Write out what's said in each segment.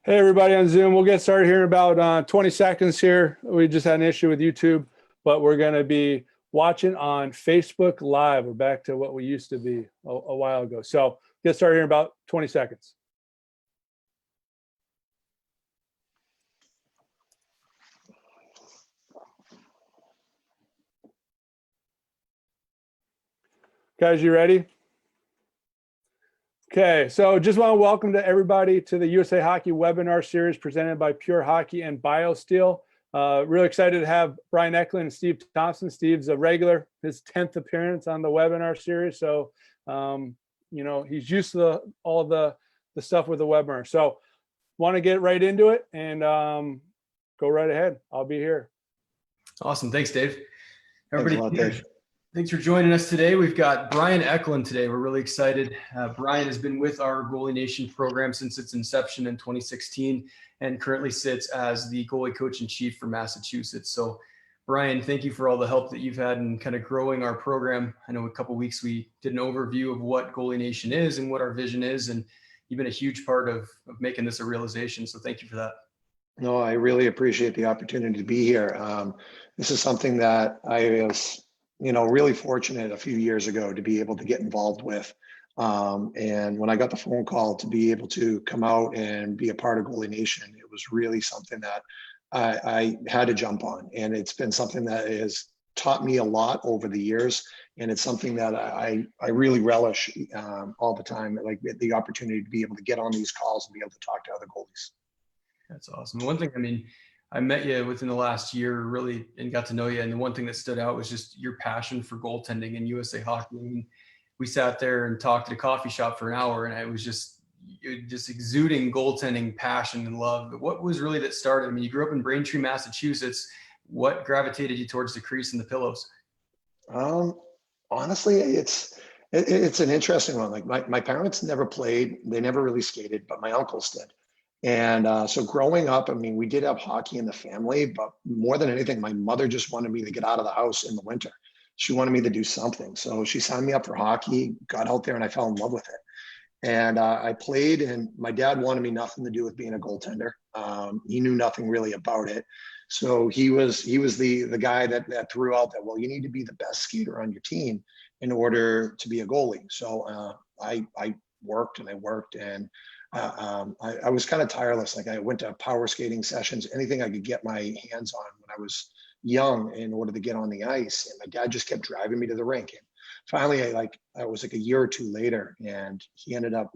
Hey, everybody on Zoom. We'll get started here in about 20 seconds here. We just had an issue with YouTube, but we're going to be watching on Facebook Live. We're back to what we used to be a while ago. So get started here in about 20 seconds. Guys, you ready? Okay, so just want to welcome to everybody to the USA Hockey webinar series presented by Pure Hockey and BioSteel. Really excited to have Brian Eklund and Steve Thompson. Steve's a regular, his 10th appearance on the webinar series. So, he's used to all the stuff with the webinar. So want to get right into it and go right ahead. I'll be here. Awesome. Thanks, Dave. Everybody, thanks a lot, Dave. Thanks for joining us today. We've got Brian Eklund today. We're really excited. Brian has been with our Goalie Nation program since its inception in 2016 and currently sits as the goalie coach in chief for Massachusetts. So, Brian, thank you for all the help that you've had in kind of growing our program. I know a couple of weeks we did an overview of what Goalie Nation is and what our vision is, and you've been a huge part of making this a realization. So thank you for that. No, I really appreciate the opportunity to be here. This is something that I was really fortunate a few years ago to be able to get involved with. And when I got the phone call to be able to come out and be a part of Goalie Nation, it was really something that I had to jump on. And it's been something that has taught me a lot over the years. And it's something that I really relish all the time, like the opportunity to be able to get on these calls and be able to talk to other goalies. That's awesome. One thing, I met you within the last year really and got to know you. And the one thing that stood out was just your passion for goaltending and USA Hockey. We sat there and talked at a coffee shop for an hour, and it was just exuding goaltending passion and love. But what was really that started? You grew up in Braintree, Massachusetts. What gravitated you towards the crease and the pillows? Honestly, it's an interesting one. Like my parents never played. They never really skated, but my uncles did. And so growing up, we did have hockey in the family, but more than anything, my mother just wanted me to get out of the house in the winter. She wanted me to do something. So she signed me up for hockey, got out there, and I fell in love with it. And I played, and my dad wanted me nothing to do with being a goaltender. He knew nothing really about it. So he was the guy that threw out that, well, you need to be the best skater on your team in order to be a goalie. So I worked and I was kind of tireless. Like I went to power skating sessions, anything I could get my hands on when I was young in order to get on the ice. And my dad just kept driving me to the rink. And finally, I was like a year or two later, and he ended up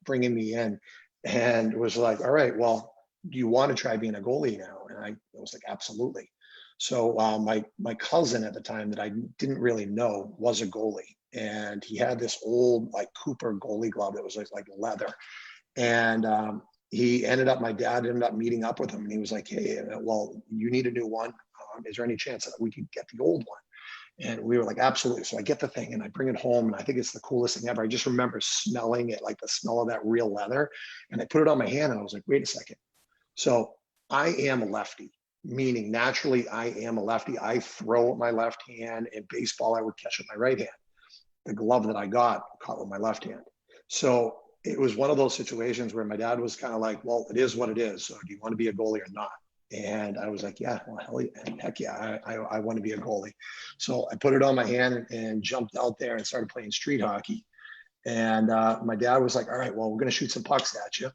bringing me in and was like, all right, well, do you want to try being a goalie now? And I was like, absolutely. So my cousin at the time that I didn't really know was a goalie. And he had this old like Cooper goalie glove that was like leather. And my dad ended up meeting up with him, and he was like, hey, well, you need a new one. Is there any chance that we could get the old one? And we were like, absolutely. So I get the thing and I bring it home, and I think it's the coolest thing ever. I just remember smelling it, like the smell of that real leather. And I put it on my hand, and I was like, wait a second. So I am a lefty, meaning naturally I am a lefty. I throw with my left hand. In baseball, I would catch with my right hand. The glove that I got caught with my left hand. So it was one of those situations where my dad was kind of like, well, it is what it is. So do you want to be a goalie or not? And I was like, yeah, well, heck yeah, I want to be a goalie. So I put it on my hand and jumped out there and started playing street hockey. And my dad was like, all right, well, we're going to shoot some pucks at you.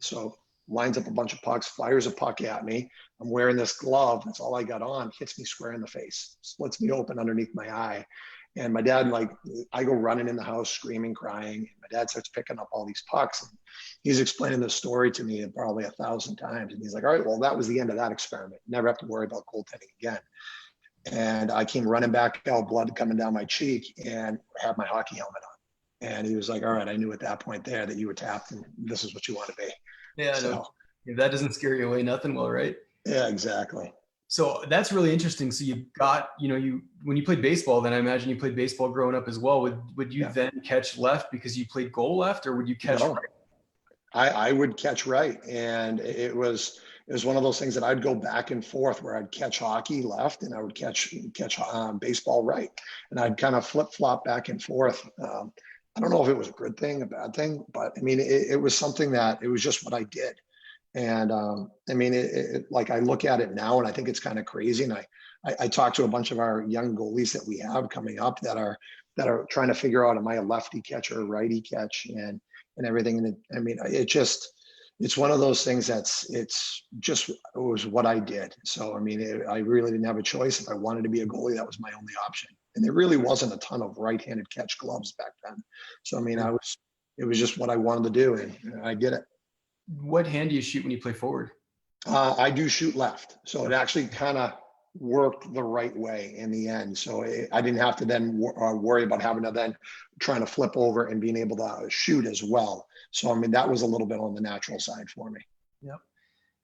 So lines up a bunch of pucks, fires a puck at me. I'm wearing this glove. That's all I got on. Hits me square in the face, splits me open underneath my eye. And my dad, I go running in the house, screaming, crying. And my dad starts picking up all these pucks. And he's explaining this story to me probably 1,000 times. And he's like, all right, well, that was the end of that experiment. Never have to worry about goaltending again. And I came running back out, blood coming down my cheek, and had my hockey helmet on. And he was like, all right, I knew at that point there that you were tapped and this is what you want to be. Yeah, so, if that doesn't scare you away, nothing will, right? Yeah, exactly. So that's really interesting. So you got, when you played baseball, then I imagine you played baseball growing up as well. Would you then catch left because you played goal left, or would you catch right? I would catch right. And it was one of those things that I'd go back and forth where I'd catch hockey left and I would catch baseball right. And I'd kind of flip flop back and forth. I don't know if it was a good thing, a bad thing, but it was something that it was just what I did. And I mean, like I look at it now and I think it's kind of crazy. And I talk to a bunch of our young goalies that we have coming up that are trying to figure out, am I a lefty catch or a righty catch and everything. And I mean, it's one of those things it was what I did. So, I mean, I really didn't have a choice. If I wanted to be a goalie, that was my only option. And there really wasn't a ton of right-handed catch gloves back then. So, I mean, it was just what I wanted to do, and I did it. What hand do you shoot when you play forward? I do shoot left. So it actually kind of worked the right way in the end. So I didn't have to then worry about having to then trying to flip over and being able to shoot as well. So, I mean, that was a little bit on the natural side for me. Yep.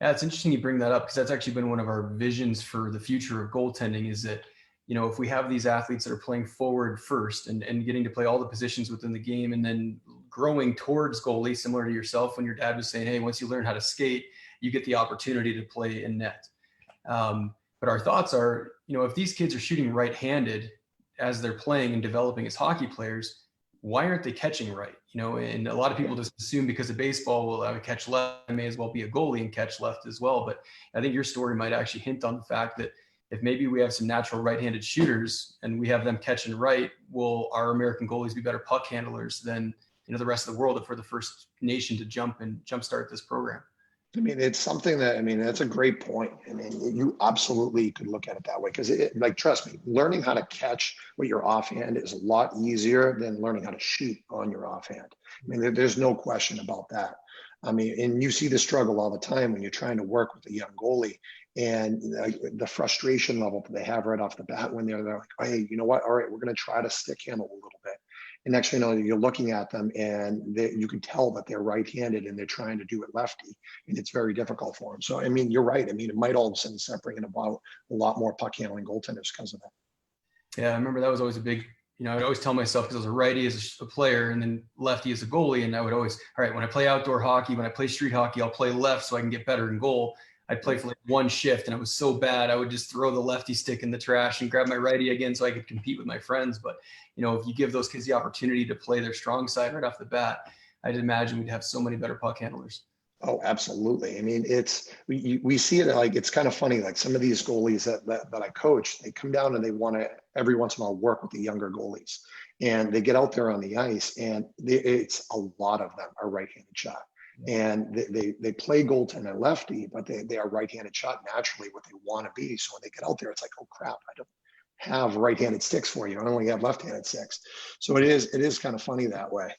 Yeah, it's interesting you bring that up, because that's actually been one of our visions for the future of goaltending, is that, you know, if we have these athletes that are playing forward first and getting to play all the positions within the game, and then growing towards goalie, similar to yourself when your dad was saying, hey, once you learn how to skate, you get the opportunity to play in net. But our thoughts are, you know, if these kids are shooting right-handed as they're playing and developing as hockey players, why aren't they catching right? You know, and a lot of people just assume because of baseball, well, I would catch left, I may as well be a goalie and catch left as well. But I think your story might actually hint on the fact that if maybe we have some natural right-handed shooters and we have them catching right, will our American goalies be better puck handlers than, you know, the rest of the world if we're the first nation to jumpstart this program? I mean, it's something that, I mean, that's a great point. I mean, you absolutely could look at it that way, because like, trust me, learning how to catch with your offhand is a lot easier than learning how to shoot on your offhand. I mean, there's no question about that. I mean, and you see the struggle all the time when you're trying to work with a young goalie, and the frustration level that they have right off the bat when they're like, hey, you know what? All right, we're going to try to stick handle a little bit. And next thing you know, you're looking at them and you can tell that they're right-handed and they're trying to do it lefty, and it's very difficult for them. So, I mean, you're right. I mean, it might all of a sudden start bringing about a lot more puck handling goaltenders because of that. Yeah, I remember that was always a big, you know, I'd always tell myself, because I was a righty as a player and then lefty as a goalie. And I would always, all right, when I play outdoor hockey, when I play street hockey, I'll play left so I can get better in goal. I'd play for like one shift and I was so bad, I would just throw the lefty stick in the trash and grab my righty again so I could compete with my friends. But, you know, if you give those kids the opportunity to play their strong side right off the bat, I'd imagine we'd have so many better puck handlers. Oh, absolutely. I mean, we see it, like, it's kind of funny, like some of these goalies that I coach, they come down and they want to every once in a while work with the younger goalies, and they get out there on the ice, and it's a lot of them are right-handed shot. And they play goaltender lefty, but they are right-handed shot naturally what they want to be. So when they get out there, it's like, oh crap, I don't have right-handed sticks for you. I only have left-handed sticks. So it is kind of funny that way.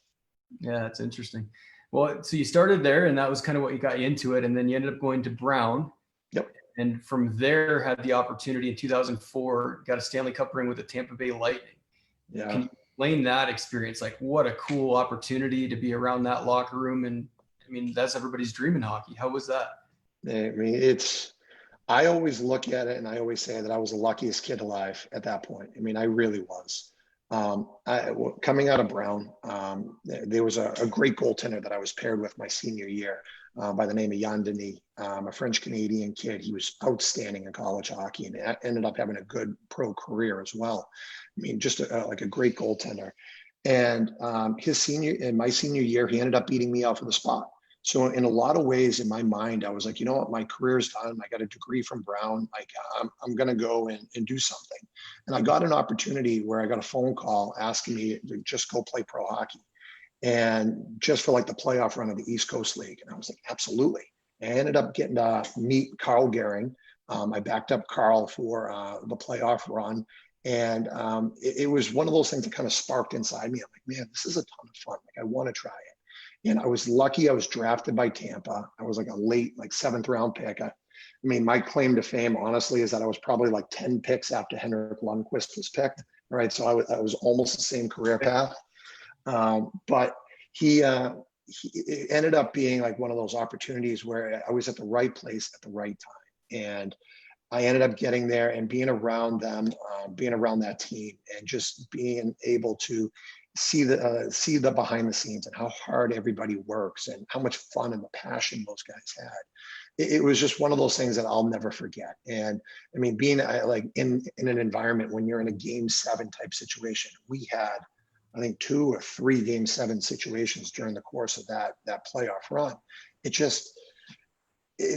Yeah, that's interesting. Well, so you started there and that was kind of what you got you into it. And then you ended up going to Brown. Yep. And from there had the opportunity in 2004, got a Stanley Cup ring with the Tampa Bay Lightning. Yeah. Can you explain that experience? Like, what a cool opportunity to be around that locker room. And I mean, that's everybody's dream in hockey. How was that? I mean, I always look at it and I always say that I was the luckiest kid alive at that point. I mean, I really was. Coming out of Brown, there was a great goaltender that I was paired with my senior year by the name of Jan Denis, a French-Canadian kid. He was outstanding in college hockey and ended up having a good pro career as well. I mean, just like a great goaltender. And in my senior year, he ended up beating me out for the spot. So in a lot of ways, in my mind, I was like, you know what, my career's done. I got a degree from Brown. Like, I'm going to go and do something. And I got an opportunity where I got a phone call asking me to just go play pro hockey, and just for like the playoff run of the East Coast League. And I was like, absolutely. I ended up getting to meet Carl Gehring. I backed up Carl for the playoff run. And it was one of those things that kind of sparked inside me. I'm like, man, this is a ton of fun. Like, I want to try it. And I was lucky I was drafted by Tampa. I was like a late, like 7th round pick. I mean, my claim to fame, honestly, is that I was probably like 10 picks after Henrik Lundqvist was picked. Right. So I was almost the same career path. But he ended up being like one of those opportunities where I was at the right place at the right time. And I ended up getting there and being around them, being around that team, and just being able to see the behind the scenes and how hard everybody works and how much fun and the passion those guys had. It was just one of those things that I'll never forget. And I mean, being like in an environment when you're in a Game 7 type situation, we had, I think, 2 or 3 Game 7 situations during the course of that playoff run.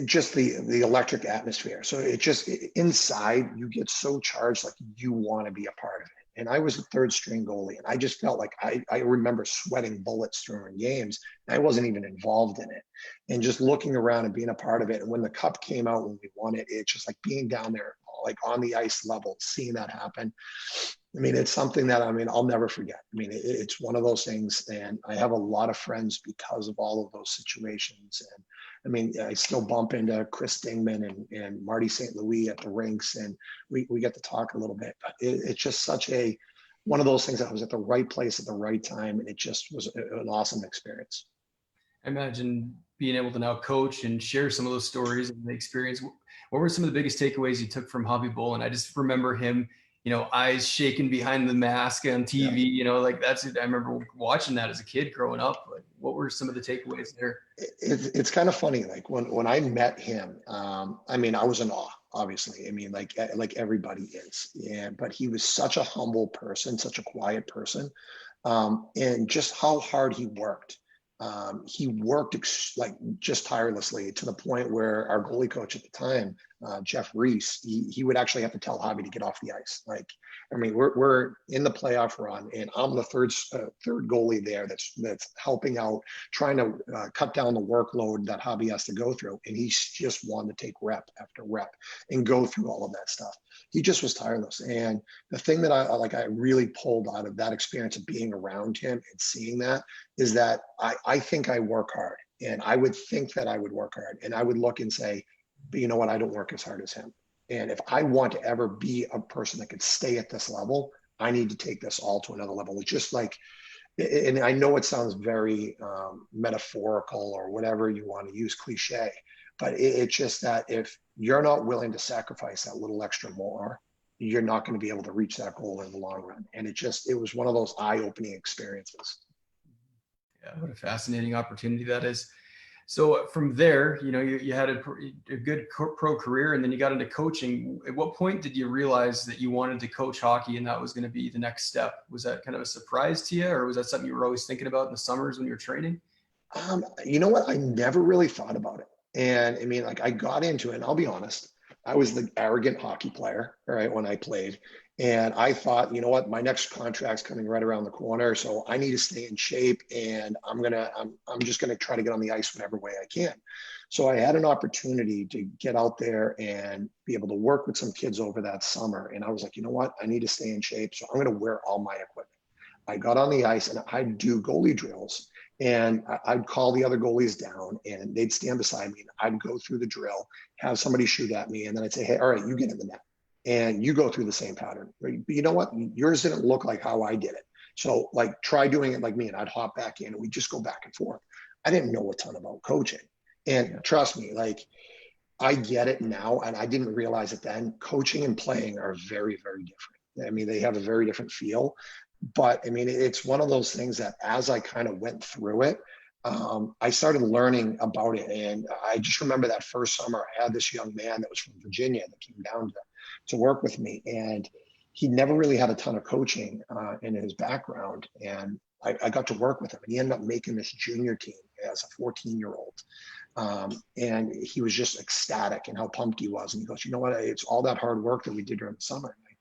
just the electric atmosphere. So it just inside you get so charged, like you want to be a part of it. And I was a third string goalie, and I just felt like I remember sweating bullets during games. And I wasn't even involved in it. And just looking around and being a part of it. And when the cup came out, when we won it, it's just like being down there, like on the ice level, seeing that happen. I mean, it's something that, I mean, I'll never forget. I mean, it's one of those things. And I have a lot of friends because of all of those situations. And I mean, I still bump into Chris Dingman and Marty St. Louis at the rinks, and we get to talk a little bit. But it's just such one of those things that I was at the right place at the right time, and it just was an awesome experience. I imagine being able to now coach and share some of those stories and the experience. What were some of the biggest takeaways you took from Hobby Bolin? I just remember him, eyes shaking behind the mask on TV, like that's it. I remember watching that as a kid growing up. Like, what were some of the takeaways there? It's kind of funny. Like when I met him, I mean, I was in awe, obviously. I mean, like everybody is. Yeah, but he was such a humble person, such a quiet person. And just how hard he worked. He worked like just tirelessly to the point where our goalie coach at the time, Jeff Reese, he would actually have to tell Hobby to get off the ice. Like, I mean, we're in the playoff run, and I'm the third goalie there that's helping out, trying to cut down the workload that Hobby has to go through, and he's just wanted to take rep after rep and go through all of that stuff. He just was tireless. And the thing that I really pulled out of that experience of being around him and seeing that is that I think I work hard, and I would think that I would work hard, and I would look and say, but you know what? I don't work as hard as him. And if I want to ever be a person that could stay at this level, I need to take this all to another level. It's just like, and I know it sounds very metaphorical or whatever you want to use, cliche, but it's just that if you're not willing to sacrifice that little extra more, you're not going to be able to reach that goal in the long run. And it was one of those eye-opening experiences. Yeah, what a fascinating opportunity that is. So from there, you had a good pro career, and then you got into coaching. At what point did you realize that you wanted to coach hockey and that was going to be the next step? Was that kind of a surprise to you, or was that something you were always thinking about in the summers when you were training? You know what? I never really thought about it. And I mean, like I got into it, and I'll be honest, I was the arrogant hockey player, right, when I played. And I thought, you know what, my next contract's coming right around the corner, so I need to stay in shape, and I'm just gonna try to get on the ice whatever way I can. So I had an opportunity to get out there and be able to work with some kids over that summer. And I was like, you know what, I need to stay in shape, so I'm gonna wear all my equipment. I got on the ice and I'd do goalie drills, and I'd call the other goalies down, and they'd stand beside me, and I'd go through the drill, have somebody shoot at me, and then I'd say, hey, all right, you get in the net and you go through the same pattern. But you know what? Yours didn't look like how I did it. So like, try doing it like me. And I'd hop back in, and we just go back and forth. I didn't know a ton about coaching. And trust me, like I get it now. And I didn't realize it then. Coaching and playing are very, very different. I mean, they have a very different feel. But I mean, it's one of those things that as I kind of went through it, I started learning about it. And I just remember that first summer, I had this young man that was from Virginia that came down to work with me. And he never really had a ton of coaching in his background. And I got to work with him, and he ended up making this junior team as a 14-year-old. And he was just ecstatic and how pumped he was. And he goes, you know what, it's all that hard work that we did during the summer. And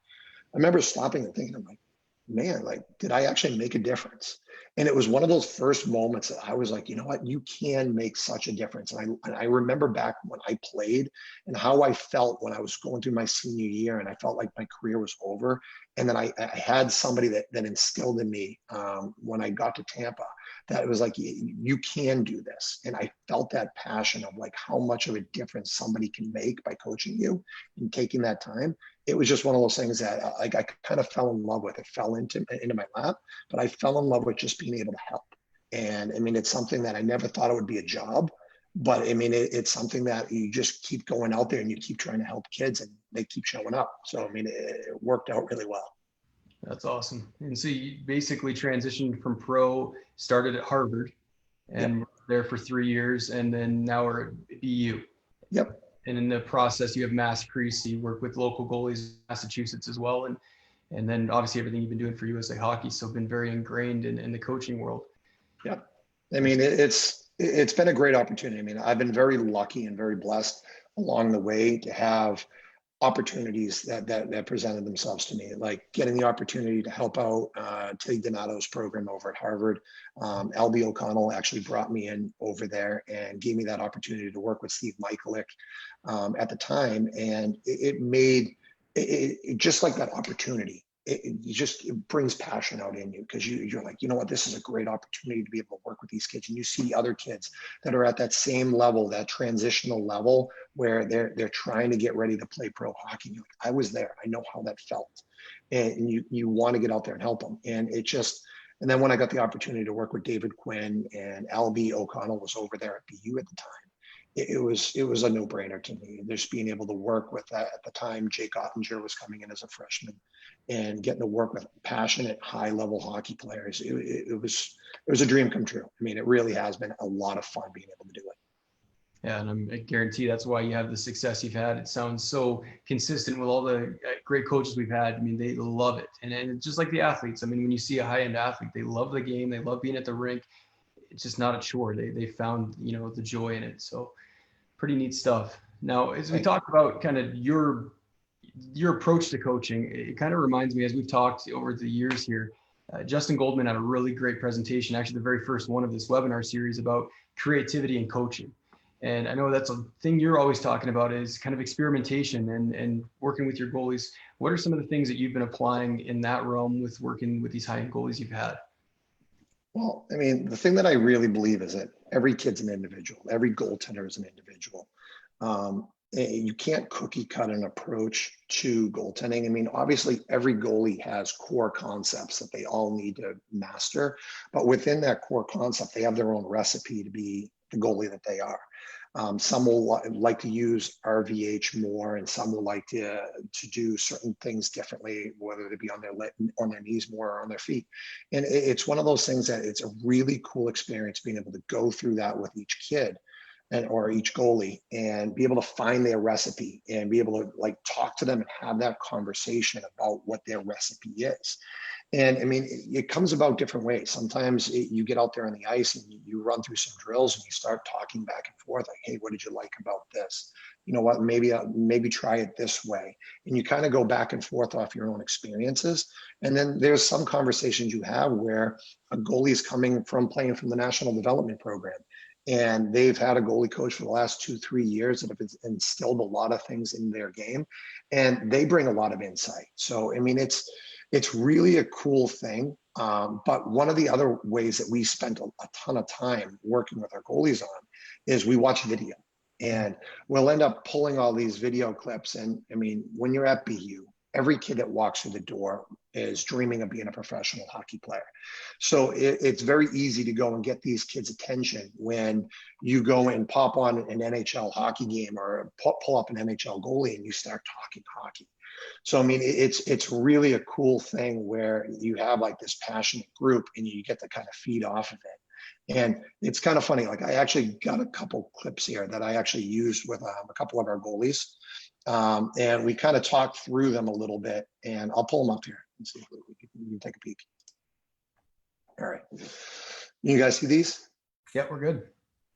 I remember stopping and thinking, I'm like, man, like, did I actually make a difference? And it was one of those first moments that I was like, you know what, you can make such a difference. And I remember back when I played and how I felt when I was going through my senior year, and I felt like my career was over. And then I had somebody that instilled in me when I got to Tampa, that it was like, you can do this. And I felt that passion of like how much of a difference somebody can make by coaching you and taking that time. It was just one of those things that like I kind of fell in love with. It fell into my lap, but I fell in love with just being able to help. And I mean, it's something that I never thought it would be a job, but I mean, it's something that you just keep going out there and you keep trying to help kids, and they keep showing up. So, I mean, it worked out really well. That's awesome. And so you basically transitioned from pro, started at Harvard, and there for 3 years, and then now we're at BU. Yep. And in the process, you have Mass Crease. You work with local goalies in Massachusetts as well. And then obviously everything you've been doing for USA Hockey. So been very ingrained in the coaching world. Yeah. I mean, it's It's been a great opportunity. I mean, I've been very lucky and very blessed along the way to have opportunities that presented themselves to me, like getting the opportunity to help out Tilly Donato's program over at Harvard. LB O'Connell actually brought me in over there and gave me that opportunity to work with Steve Michaelik at the time. And it made it just like that opportunity. It brings passion out in you because you're like, you know what, this is a great opportunity to be able to work with these kids. And you see other kids that are at that same level, that transitional level where they're trying to get ready to play pro hockey. You're like, I was there. I know how that felt. And you want to get out there and help them. And and then when I got the opportunity to work with David Quinn and LB O'Connell was over there at BU at the time, it was a no-brainer to me. Just being able to work with that at the time, Jake Ottinger was coming in as a freshman, and getting to work with passionate, high-level hockey players. It was a dream come true. I mean, it really has been a lot of fun being able to do it. Yeah, and I guarantee that's why you have the success you've had. It sounds so consistent with all the great coaches we've had. I mean, they love it, and it's just like the athletes. I mean, when you see a high-end athlete, they love the game, they love being at the rink. It's just not a chore. They found the joy in it. So pretty neat stuff. Now, as we talk about kind of your approach to coaching, it kind of reminds me, as we've talked over the years here, Justin Goldman had a really great presentation, actually the very first one of this webinar series, about creativity and coaching. And I know that's a thing you're always talking about, is kind of experimentation and working with your goalies. What are some of the things that you've been applying in that realm with working with these high-end goalies you've had? Well, I mean, the thing that I really believe is that every kid's an individual. Every goaltender is an individual. You can't cookie cut an approach to goaltending. I mean, obviously, every goalie has core concepts that they all need to master. But within that core concept, they have their own recipe to be the goalie that they are. Some will like to use RVH more, and some will like to do certain things differently, whether they be on their knees more or on their feet. And it's one of those things that it's a really cool experience being able to go through that with each kid or each goalie and be able to find their recipe and be able to like talk to them and have that conversation about what their recipe is. And I mean, it comes about different ways. Sometimes you get out there on the ice and you run through some drills and you start talking back and forth, like, hey, what did you like about this? You know what, maybe try it this way. And you kind of go back and forth off your own experiences. And then there's some conversations you have where a goalie is coming from playing from the National Development Program. And they've had a goalie coach for the last 2-3 years that have instilled a lot of things in their game. And they bring a lot of insight. So, I mean, it's really a cool thing. But one of the other ways that we spent a ton of time working with our goalies on is we watch video. And we'll end up pulling all these video clips. And I mean, when you're at BU, every kid that walks through the door is dreaming of being a professional hockey player. So it's very easy to go and get these kids' attention when you go and pop on an NHL hockey game or pull up an NHL goalie and you start talking hockey. So, I mean, it's really a cool thing where you have like this passionate group and you get to kind of feed off of it. And it's kind of funny, like I actually got a couple clips here that I actually used with a couple of our goalies. And we kind of talked through them a little bit, and I'll pull them up here and see if we can take a peek. All right. You guys see these? Yep, we're good.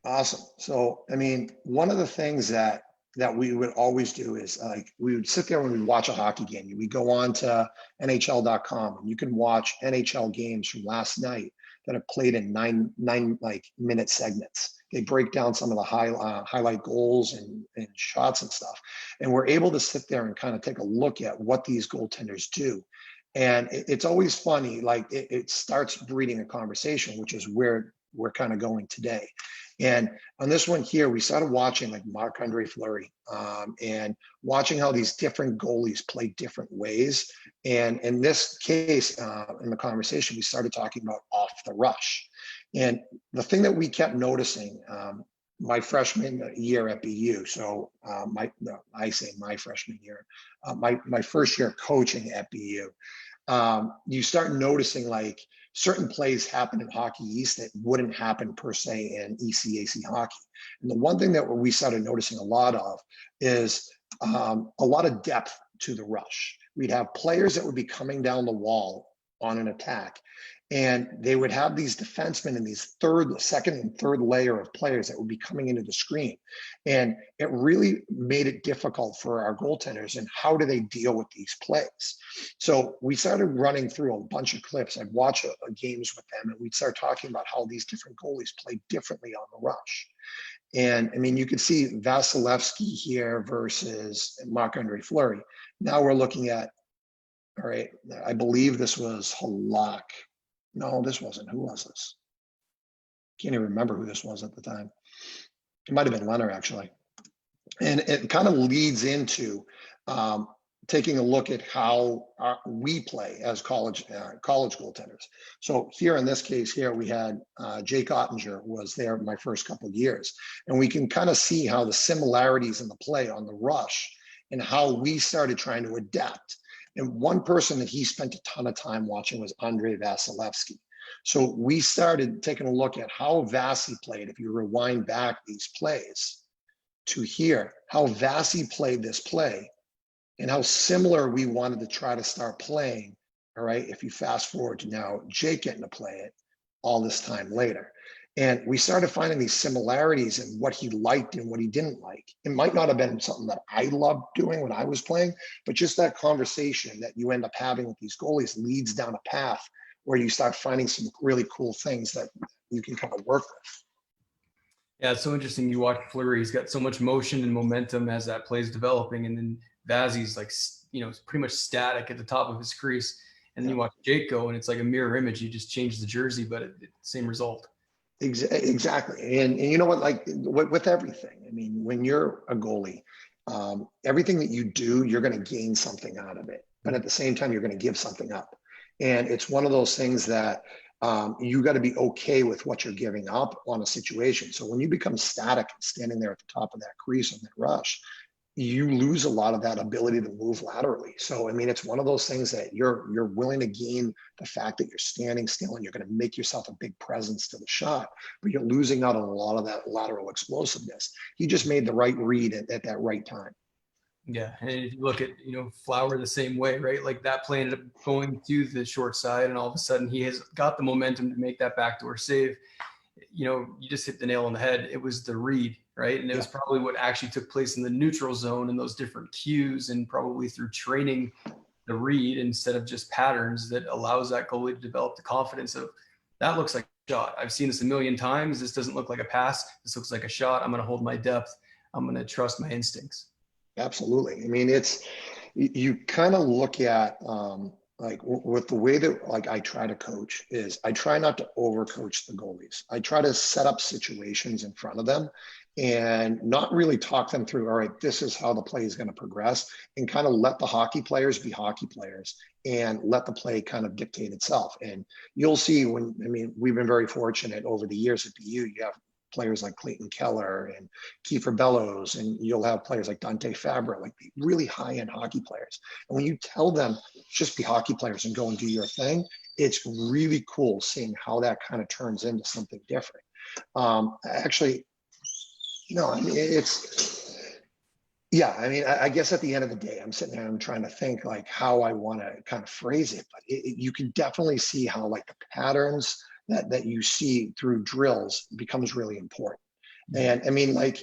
Awesome. So, I mean, one of the things that we would always do is like, we would sit there when we watch a hockey game. We go on to NHL.com and you can watch NHL games from last night that have played in nine like minute segments. They break down some of the highlight goals and shots and stuff. And we're able to sit there and kind of take a look at what these goaltenders do. And it's always funny, like it starts breeding a conversation, which is where we're kind of going today. And on this one here, we started watching like Marc-Andre Fleury and watching how these different goalies play different ways. And in this case, in the conversation, we started talking about off the rush. And the thing that we kept noticing, my freshman year at BU, so I say my freshman year, my first year coaching at BU, you start noticing like certain plays happen in Hockey East that wouldn't happen per se in ECAC hockey. And the one thing that we started noticing a lot of is a lot of depth to the rush. We'd have players that would be coming down the wall on an attack, And they would have these defensemen and these second and third layer of players that would be coming into the screen. And it really made it difficult for our goaltenders and how do they deal with these plays. So we started running through a bunch of clips. I'd watch games with them and we'd start talking about how these different goalies play differently on the rush. And I mean, you could see Vasilevsky here versus Marc-Andre Fleury. Now we're looking at, all right, I believe this was Halak. No, this wasn't. Who was this? Can't even remember who this was at the time. It might have been Leonard, actually. And it kind of leads into taking a look at how we play as college goaltenders. So here in this case here, we had Jake Ottinger was there my first couple of years. And we can kind of see how the similarities in the play on the rush and how we started trying to adapt. And one person that he spent a ton of time watching was Andrei Vasilevsky. So we started taking a look at how Vasi played. If you rewind back these plays to here, how Vasi played this play and how similar we wanted to try to start playing. All right, if you fast forward to now Jake getting to play it all this time later. And we started finding these similarities in what he liked and what he didn't like. It might not have been something that I loved doing when I was playing, but just that conversation that you end up having with these goalies leads down a path where you start finding some really cool things that you can kind of work with. Yeah, it's so interesting. You watch Fleury, he's got so much motion and momentum as that play is developing. And then Vazzy's like, pretty much static at the top of his crease. And then you watch Jake go and it's like a mirror image. You just change the jersey, but same result. Exactly. And you know what, like with everything, I mean, when you're a goalie, everything that you do, you're going to gain something out of it. But at the same time, you're going to give something up. And it's one of those things that you got to be okay with what you're giving up on a situation. So when you become static and standing there at the top of that crease on that rush, you lose a lot of that ability to move laterally. So, I mean, it's one of those things that you're willing to gain the fact that you're standing still and you're going to make yourself a big presence to the shot, but you're losing out on a lot of that lateral explosiveness. He just made the right read at that right time. Yeah, and if you look at, Flower the same way, right? Like that play ended up going to the short side, and all of a sudden he has got the momentum to make that backdoor save. You just hit the nail on the head. It was the read, right? And it was probably what actually took place in the neutral zone and those different cues, and probably through training the read instead of just patterns that allows that goalie to develop the confidence of, that looks like a shot. I've seen this a million times. This doesn't look like a pass. This looks like a shot. I'm going to hold my depth. I'm going to trust my instincts. Absolutely. I mean, you kind of look at like with the way that like I try to coach is I try not to overcoach the goalies. I try to set up situations in front of them and not really talk them through, all right, this is how the play is going to progress, and kind of let the hockey players be hockey players and let the play kind of dictate itself. And you'll see we've been very fortunate over the years at BU. You have players like Clayton Keller and Kiefer Bellows, and you'll have players like Dante Fabra, like really high-end hockey players. And when you tell them just be hockey players and go and do your thing, it's really cool seeing how that kind of turns into something different. I guess at the end of the day, I'm sitting there and I'm trying to think like how I want to kind of phrase it, but you can definitely see how like the patterns that you see through drills becomes really important. And I mean, like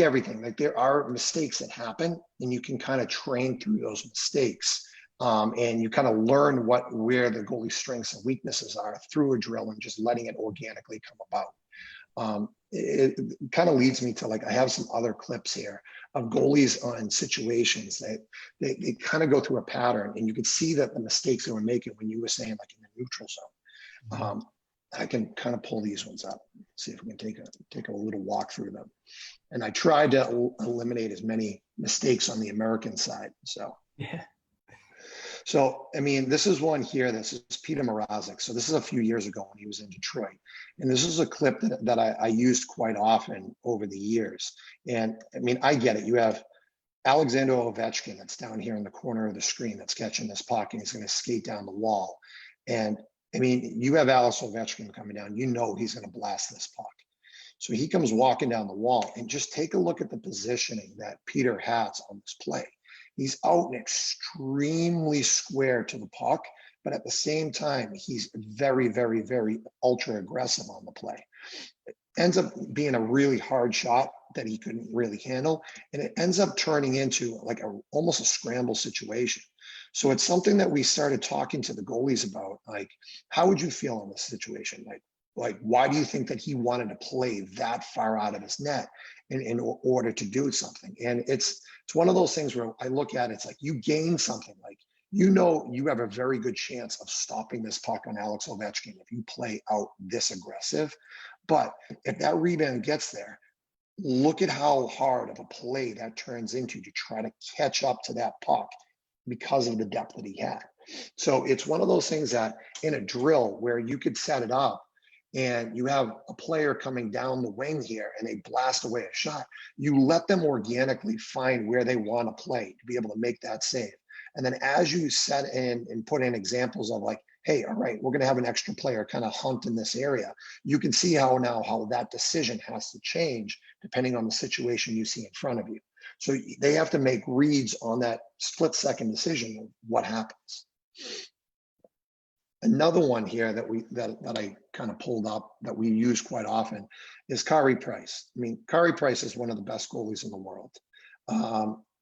everything, like there are mistakes that happen and you can kind of train through those mistakes. And you kind of learn where the goalie's strengths and weaknesses are through a drill and just letting it organically come about. It kind of leads me to like, I have some other clips here of goalies on situations that they kind of go through a pattern, and you can see that the mistakes they were making when you were saying like in the neutral zone. I can kind of pull these ones up, see if we can take a little walk through them. And I tried to eliminate as many mistakes on the American side. So, I mean, this is one here. This is Peter Mrazek. So this is a few years ago when he was in Detroit. And this is a clip that I used quite often over the years. And I mean, I get it. You have Alexander Ovechkin that's down here in the corner of the screen that's catching this puck, and he's going to skate down the wall. And I mean, you have Alex Ovechkin coming down, he's going to blast this puck. So he comes walking down the wall, and just take a look at the positioning that Peter has on this play. He's out and extremely square to the puck, but at the same time, he's very, very, very ultra aggressive on the play. It ends up being a really hard shot that he couldn't really handle, and it ends up turning into like almost a scramble situation. So it's something that we started talking to the goalies about, like, how would you feel in this situation? Like, why do you think that he wanted to play that far out of his net in order to do something? And it's one of those things where I look at it, it's like you gain something. Like, you know, you have a very good chance of stopping this puck on Alex Ovechkin if you play out this aggressive. But if that rebound gets there, look at how hard of a play that turns into to try to catch up to that puck because of the depth that he had. So it's one of those things that in a drill where you could set it up and you have a player coming down the wing here and they blast away a shot, you let them organically find where they want to play to be able to make that save. And then as you set in and put in examples of like, hey, all right, we're going to have an extra player kind of hunt in this area, you can see how that decision has to change depending on the situation you see in front of you. So they have to make reads on that split second decision of what happens. Another one here that I kind of pulled up that we use quite often is Carey Price. I mean, Carey Price is one of the best goalies in the world.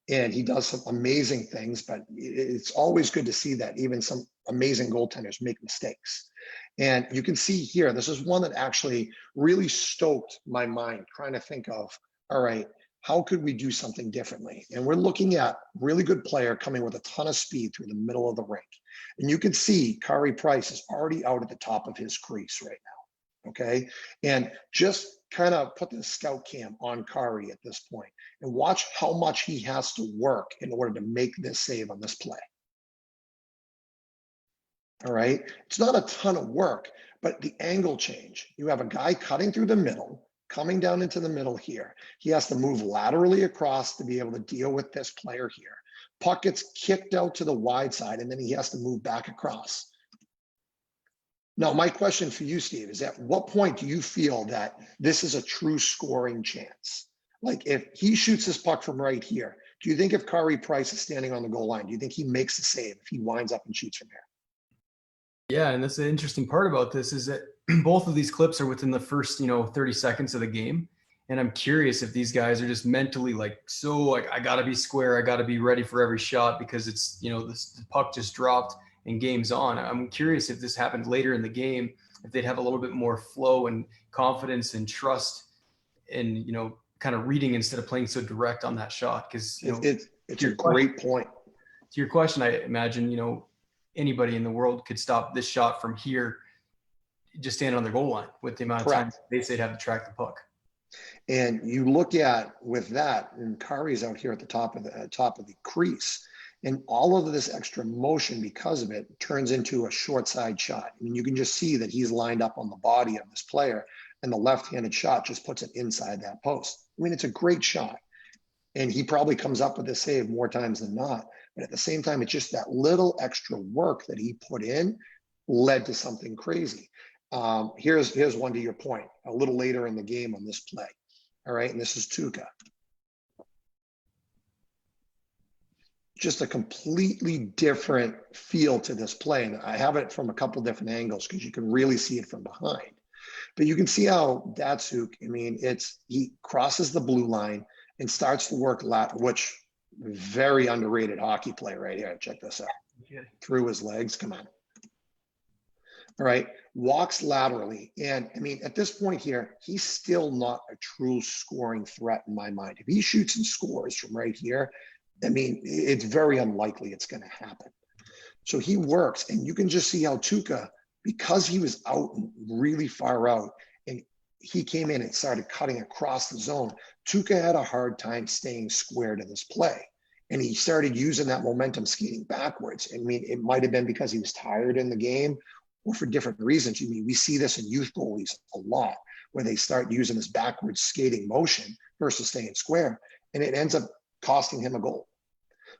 And he does some amazing things, but it's always good to see that even some amazing goaltenders make mistakes. And you can see here, this is one that actually really stoked my mind, trying to think of, all right, how could we do something differently? And we're looking at really good player coming with a ton of speed through the middle of the rink. And you can see Carey Price is already out at the top of his crease right now, okay? And just kind of put the scout cam on Carey at this point and watch how much he has to work in order to make this save on this play. All right, it's not a ton of work, but the angle change. You have a guy cutting through the middle, coming down into the middle here. He has to move laterally across to be able to deal with this player here. Puck gets kicked out to the wide side, and then he has to move back across. Now, my question for you, Steve, is at what point do you feel that this is a true scoring chance? Like if he shoots this puck from right here, do you think if Carey Price is standing on the goal line, do you think he makes the save if he winds up and shoots from here? Yeah, and that's the interesting part about this is that both of these clips are within the first, 30 seconds of the game. And I'm curious if these guys are just mentally like, I got to be square. I got to be ready for every shot because it's, the puck just dropped and game's on. I'm curious if this happened later in the game, if they'd have a little bit more flow and confidence and trust and, kind of reading instead of playing so direct on that shot. Because, it's a great point. To your question, I imagine, anybody in the world could stop this shot from here, just standing on their goal line with the amount of time they'd have to track the puck. And you look at with that, and Carey's out here at the top of the crease, and all of this extra motion because of it turns into a short side shot. I mean, you can just see that he's lined up on the body of this player, and the left-handed shot just puts it inside that post. I mean, it's a great shot, and he probably comes up with a save more times than not. But at the same time, it's just that little extra work that he put in led to something crazy. Here's one to your point, a little later in the game on this play. All right, and this is Tuukka. Just a completely different feel to this play. And I have it from a couple different angles because you can really see it from behind. But you can see how Datsyuk, he crosses the blue line and starts to work which very underrated hockey play right here. Check this out. Through his legs. Come on. All right. Walks laterally. And at this point here, he's still not a true scoring threat in my mind. If he shoots and scores from right here, it's very unlikely it's going to happen. So he works, and you can just see how Tuukka, because he was out really far out, and he came in and started cutting across the zone, Tuukka had a hard time staying square to this play. And he started using that momentum skating backwards. It might have been because he was tired in the game or for different reasons. We see this in youth goalies a lot, where they start using this backwards skating motion versus staying square, and it ends up costing him a goal.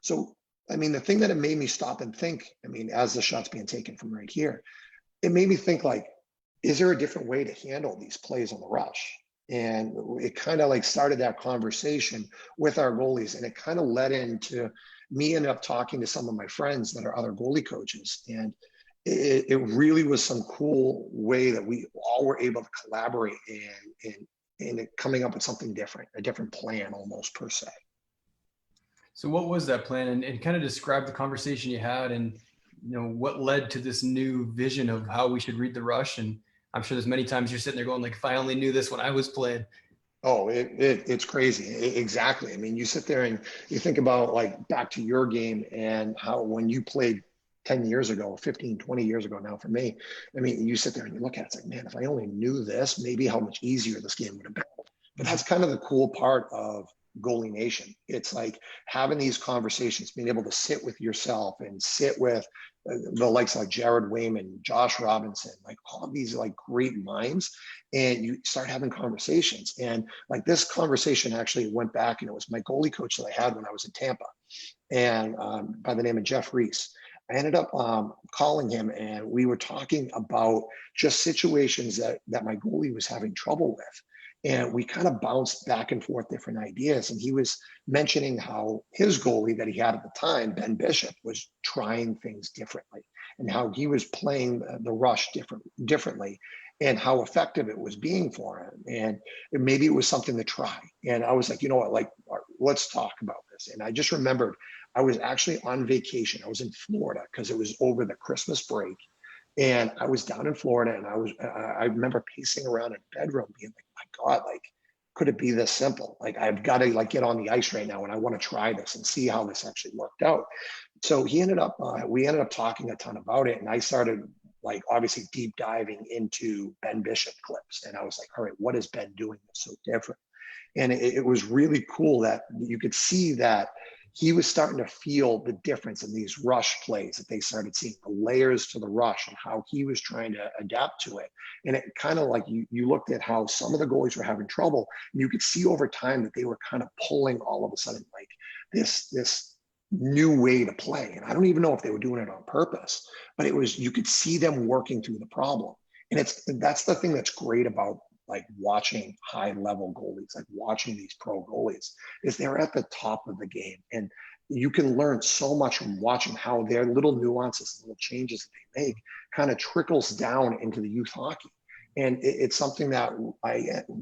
So, the thing that it made me stop and think, as the shot's being taken from right here, it made me think like, is there a different way to handle these plays on the rush? And it kind of started that conversation with our goalies, and it kind of led into me ended up talking to some of my friends that are other goalie coaches. And it really was some cool way that we all were able to collaborate and coming up with something different, a different plan almost per se. So what was that plan, and kind of describe the conversation you had, and what led to this new vision of how we should read the rush? And I'm sure there's many times you're sitting there going like, if I only knew this when I was playing. Oh, it's crazy. Exactly. I mean, you sit there and you think about like back to your game and how when you played 10 years ago, 15, 20 years ago now for me, I mean, you sit there and you look at it, it's like, man, if I only knew this, maybe how much easier this game would have been. But that's kind of the cool part of Goalie Nation. It's like having these conversations, being able to sit with yourself and sit with the likes like Jared Wayman, Josh Robinson, like all of these like great minds, and you start having conversations. And like this conversation actually went back, and it was my goalie coach that I had when I was in Tampa, and by the name of Jeff Reese. I ended up calling him, and we were talking about just situations that my goalie was having trouble with. And we kind of bounced back and forth different ideas. And he was mentioning how his goalie that he had at the time, Ben Bishop, was trying things differently, and how he was playing the rush differently, and how effective it was being for him. And maybe it was something to try. And I was like, you know what, like, let's talk about this. And I just remembered I was actually on vacation. I was in Florida because it was over the Christmas break. And I was down in Florida, and I remember pacing around in bedroom being like, my God, like, could it be this simple? Like, I've got to like get on the ice right now, and I want to try this and see how this actually worked out. So we ended up talking a ton about it. And I started like obviously deep diving into Ben Bishop clips. And I was like, all right, what is Ben doing that's so different? And it was really cool that you could see that he was starting to feel the difference in these rush plays, that they started seeing the layers to the rush and how he was trying to adapt to it. And it kind of like you looked at how some of the goalies were having trouble, and you could see over time that they were kind of pulling all of a sudden like this new way to play. And I don't even know if they were doing it on purpose, but it was, you could see them working through the problem. And that's the thing that's great about like watching high level goalies, like watching these pro goalies, is they're at the top of the game. And you can learn so much from watching how their little nuances, little changes that they make kind of trickles down into the youth hockey. And it's something that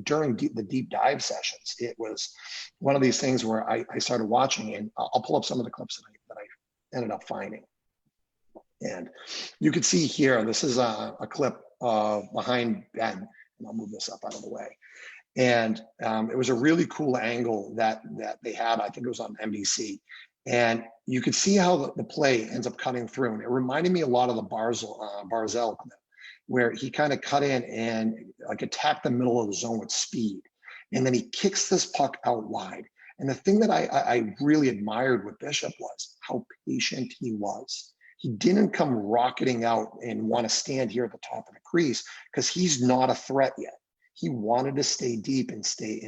during the deep dive sessions, it was one of these things where I started watching, and I'll pull up some of the clips that I ended up finding. And you can see here, this is a clip behind Ben. I'll move this up out of the way. And it was a really cool angle that they had. I think it was on NBC. And you could see how the play ends up cutting through. And it reminded me a lot of the Barzell clip, where he kind of cut in and like attacked the middle of the zone with speed. And then he kicks this puck out wide. And the thing that I really admired with Bishop was how patient he was. He didn't come rocketing out and want to stand here at the top of the crease because he's not a threat yet. He wanted to stay deep and stay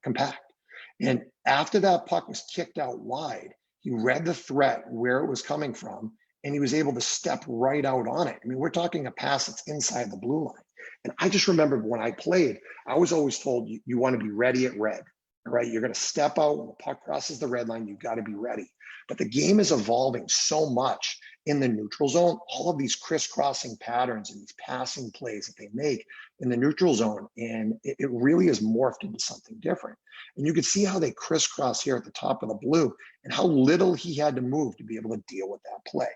compact. And after that puck was kicked out wide, he read the threat, where it was coming from, and he was able to step right out on it. I mean, we're talking a pass that's inside the blue line. And I just remember when I played, I was always told you want to be ready at red, right? You're going to step out when the puck crosses the red line. You've got to be ready. But the game is evolving so much in the neutral zone, all of these crisscrossing patterns and these passing plays that they make in the neutral zone. And it really is morphed into something different. And you could see how they crisscross here at the top of the blue and how little he had to move to be able to deal with that play.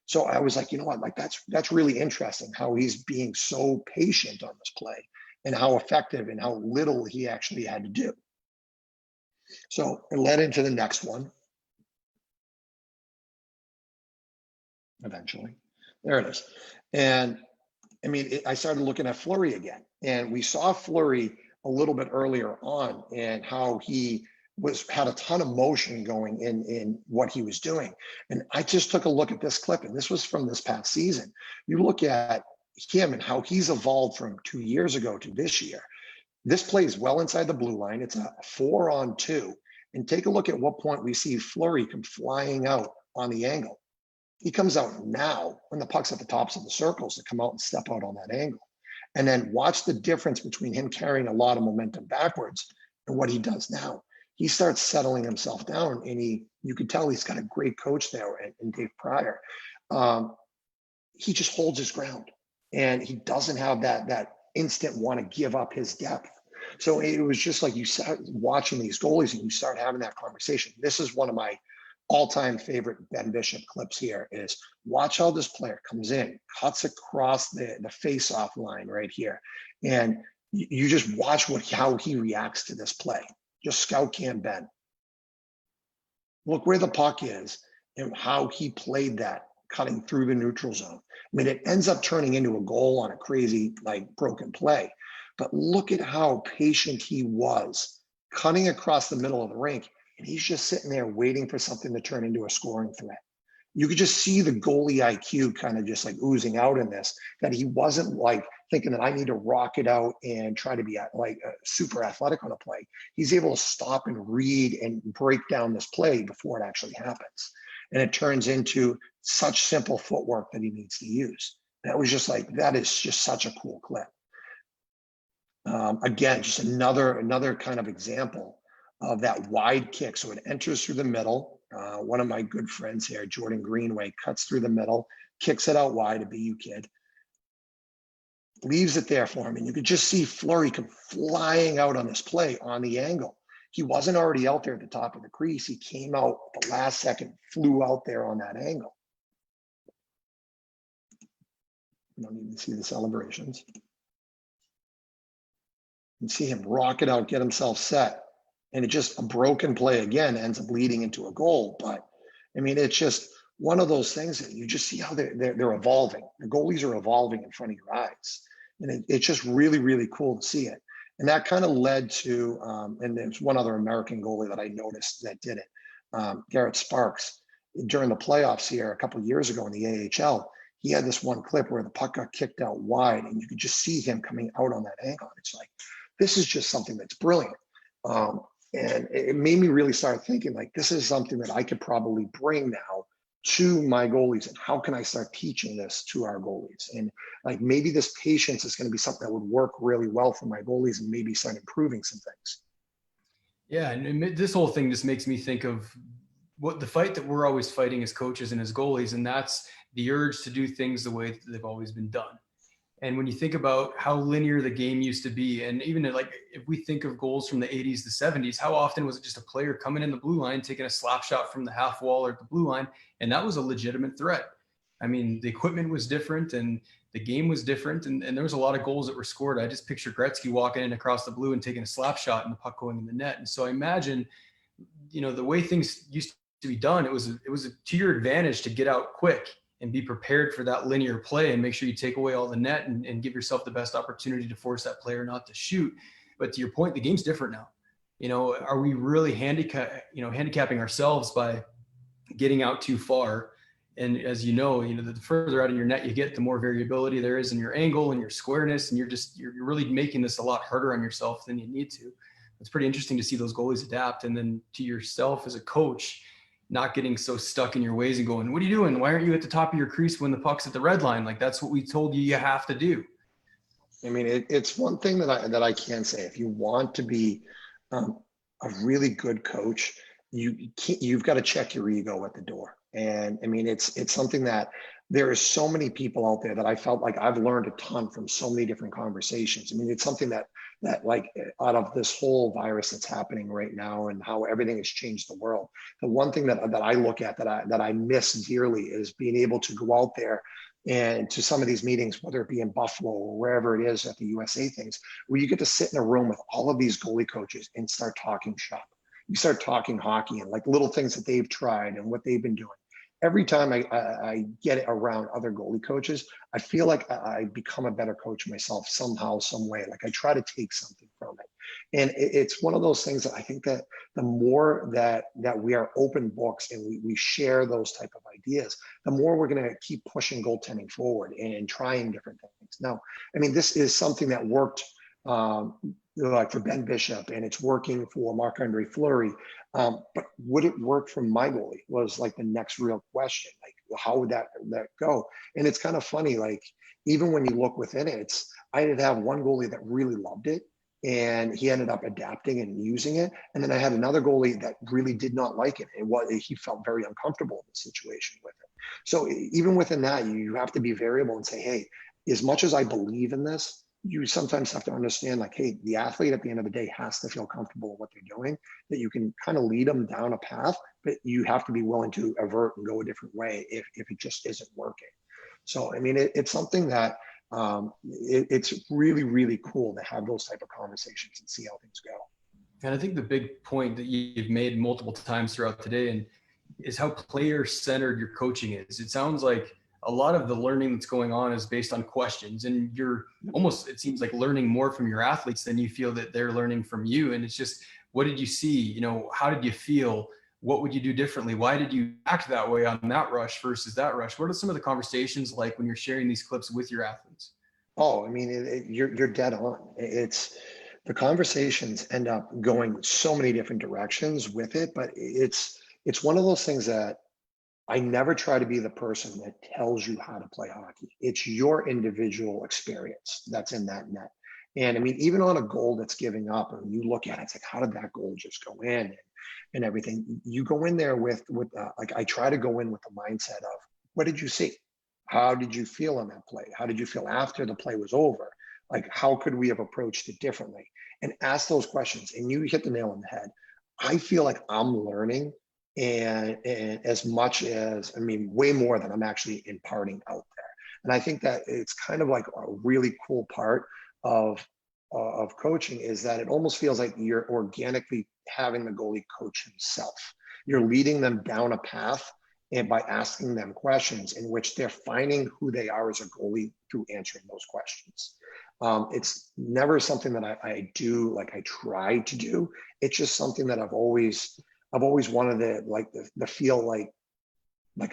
So I was like, you know what, like that's really interesting how he's being so patient on this play and how effective and how little he actually had to do. So it led into the next one. Eventually, there it is. And I mean, I started looking at Fleury again, and we saw Fleury a little bit earlier on and how he had a ton of motion going in what he was doing. And I just took a look at this clip, and this was from this past season. You look at him and how he's evolved from 2 years ago to this year. This plays well inside the blue line. It's a 4-on-2. And take a look at what point we see Fleury come flying out on the angle. He comes out now when the puck's at the tops of the circles to come out and step out on that angle. And then watch the difference between him carrying a lot of momentum backwards and what he does now. He starts settling himself down, and you can tell he's got a great coach there in Dave Pryor. he just holds his ground, and he doesn't have that instant want to give up his depth. So it was just like you start watching these goalies and you start having that conversation. This is one of my all-time favorite Ben Bishop clips here is watch how this player comes in, cuts across the face-off line right here. And you just watch how he reacts to this play. Just scout cam Ben. Look where the puck is and how he played that, cutting through the neutral zone. I mean, it ends up turning into a goal on a crazy, like, broken play. But look at how patient he was, cutting across the middle of the rink, and he's just sitting there waiting for something to turn into a scoring threat. You could just see the goalie IQ kind of just like oozing out in this, that he wasn't like thinking that I need to rock it out and try to be like super athletic on a play. He's able to stop and read and break down this play before it actually happens. And it turns into such simple footwork that he needs to use. That was just like, that is just such a cool clip. Again, just another kind of example of that wide kick. So it enters through the middle. One of my good friends here, Jordan Greenway, cuts through the middle, kicks it out wide, a BU kid, leaves it there for him. And you could just see Fleury come flying out on this play on the angle. He wasn't already out there at the top of the crease. He came out the last second, flew out there on that angle. You don't need to see the celebrations. You see him rock it out, get himself set. And it just, a broken play again ends up leading into a goal. But I mean, it's just one of those things that you just see how they're evolving. The goalies are evolving in front of your eyes. And it's just really, really cool to see it. And that kind of led to, and there's one other American goalie that I noticed that did it, Garrett Sparks. During the playoffs here a couple of years ago in the AHL, he had this one clip where the puck got kicked out wide and you could just see him coming out on that angle. It's like, this is just something that's brilliant. And it made me really start thinking, like, this is something that I could probably bring now to my goalies. And how can I start teaching this to our goalies? And like, maybe this patience is going to be something that would work really well for my goalies and maybe start improving some things. Yeah. And this whole thing just makes me think of what the fight that we're always fighting as coaches and as goalies. And that's the urge to do things the way that they've always been done. And when you think about how linear the game used to be, and even like if we think of goals from the 80s to 70s, how often was it just a player coming in the blue line, taking a slap shot from the half wall or the blue line, and that was a legitimate threat. I mean, the equipment was different and the game was different, and there was a lot of goals that were scored. I just picture Gretzky walking in across the blue and taking a slap shot and the puck going in the net. And so I imagine, you know, the way things used to be done, it was to your advantage to get out quick and be prepared for that linear play and make sure you take away all the net and give yourself the best opportunity to force that player not to shoot. But to your point, the game's different now. You know, are we really handicapping ourselves by getting out too far? And as you know, the further out of your net you get, the more variability there is in your angle and your squareness. And you're really making this a lot harder on yourself than you need to. It's pretty interesting to see those goalies adapt. And then to yourself as a coach, not getting so stuck in your ways and going, what are you doing? Why aren't you at the top of your crease when the puck's at the red line? Like, that's what we told you have to do. I mean, it's one thing that I can say. If you want to be a really good coach, you've got to check your ego at the door. And I mean, it's something that there is so many people out there that I felt like I've learned a ton from so many different conversations. I mean, it's something that like out of this whole virus that's happening right now and how everything has changed the world. The one thing that I look at that I miss dearly is being able to go out there and to some of these meetings, whether it be in Buffalo or wherever it is at the USA things, where you get to sit in a room with all of these goalie coaches and start talking shop. You start talking hockey and like little things that they've tried and what they've been doing. Every time I get around other goalie coaches, I feel like I become a better coach myself somehow, some way. Like I try to take something from it. And it's one of those things that I think that the more that we are open books and we share those type of ideas, the more we're going to keep pushing goaltending forward and trying different things. Now, I mean, this is something that worked like for Ben Bishop, and it's working for Marc-Andre Fleury. But would it work for my goalie was like the next real question. Like, how would that go? And it's kind of funny, like, even when you look within it, I did have one goalie that really loved it and he ended up adapting and using it. And then I had another goalie that really did not like it. He felt very uncomfortable in the situation with it. So even within that, you have to be variable and say, hey, as much as I believe in this, you sometimes have to understand, like, hey, the athlete at the end of the day has to feel comfortable with what they're doing, that you can kind of lead them down a path, but you have to be willing to avert and go a different way if it just isn't working. So, I mean, it's something that it's really, really cool to have those type of conversations and see how things go. And I think the big point that you've made multiple times throughout today and is how player-centered your coaching is. It sounds like a lot of the learning that's going on is based on questions, and you're almost, it seems like, learning more from your athletes than you feel that they're learning from you. And it's just, what did you see? You know, how did you feel? What would you do differently? Why did you act that way on that rush versus that rush? What are some of the conversations like when you're sharing these clips with your athletes? Oh, I mean, you're dead on. It's the conversations end up going so many different directions with it, but it's one of those things that I never try to be the person that tells you how to play hockey. It's your individual experience that's in that net. And I mean, even on a goal that's giving up, and you look at it, it's like, how did that goal just go in and everything? You go in there with like, I try to go in with the mindset of, what did you see? How did you feel in that play? How did you feel after the play was over? Like, how could we have approached it differently? And ask those questions. And you hit the nail on the head. I feel like I'm learning, and as much as, I mean, way more than I'm actually imparting out there. And I think that it's kind of like a really cool part of coaching, is that it almost feels like you're organically having the goalie coach himself. You're leading them down a path, and by asking them questions in which they're finding who they are as a goalie through answering those questions. It's never something that I do, like I try to do. It's just something that I've always wanted to, like, the feel like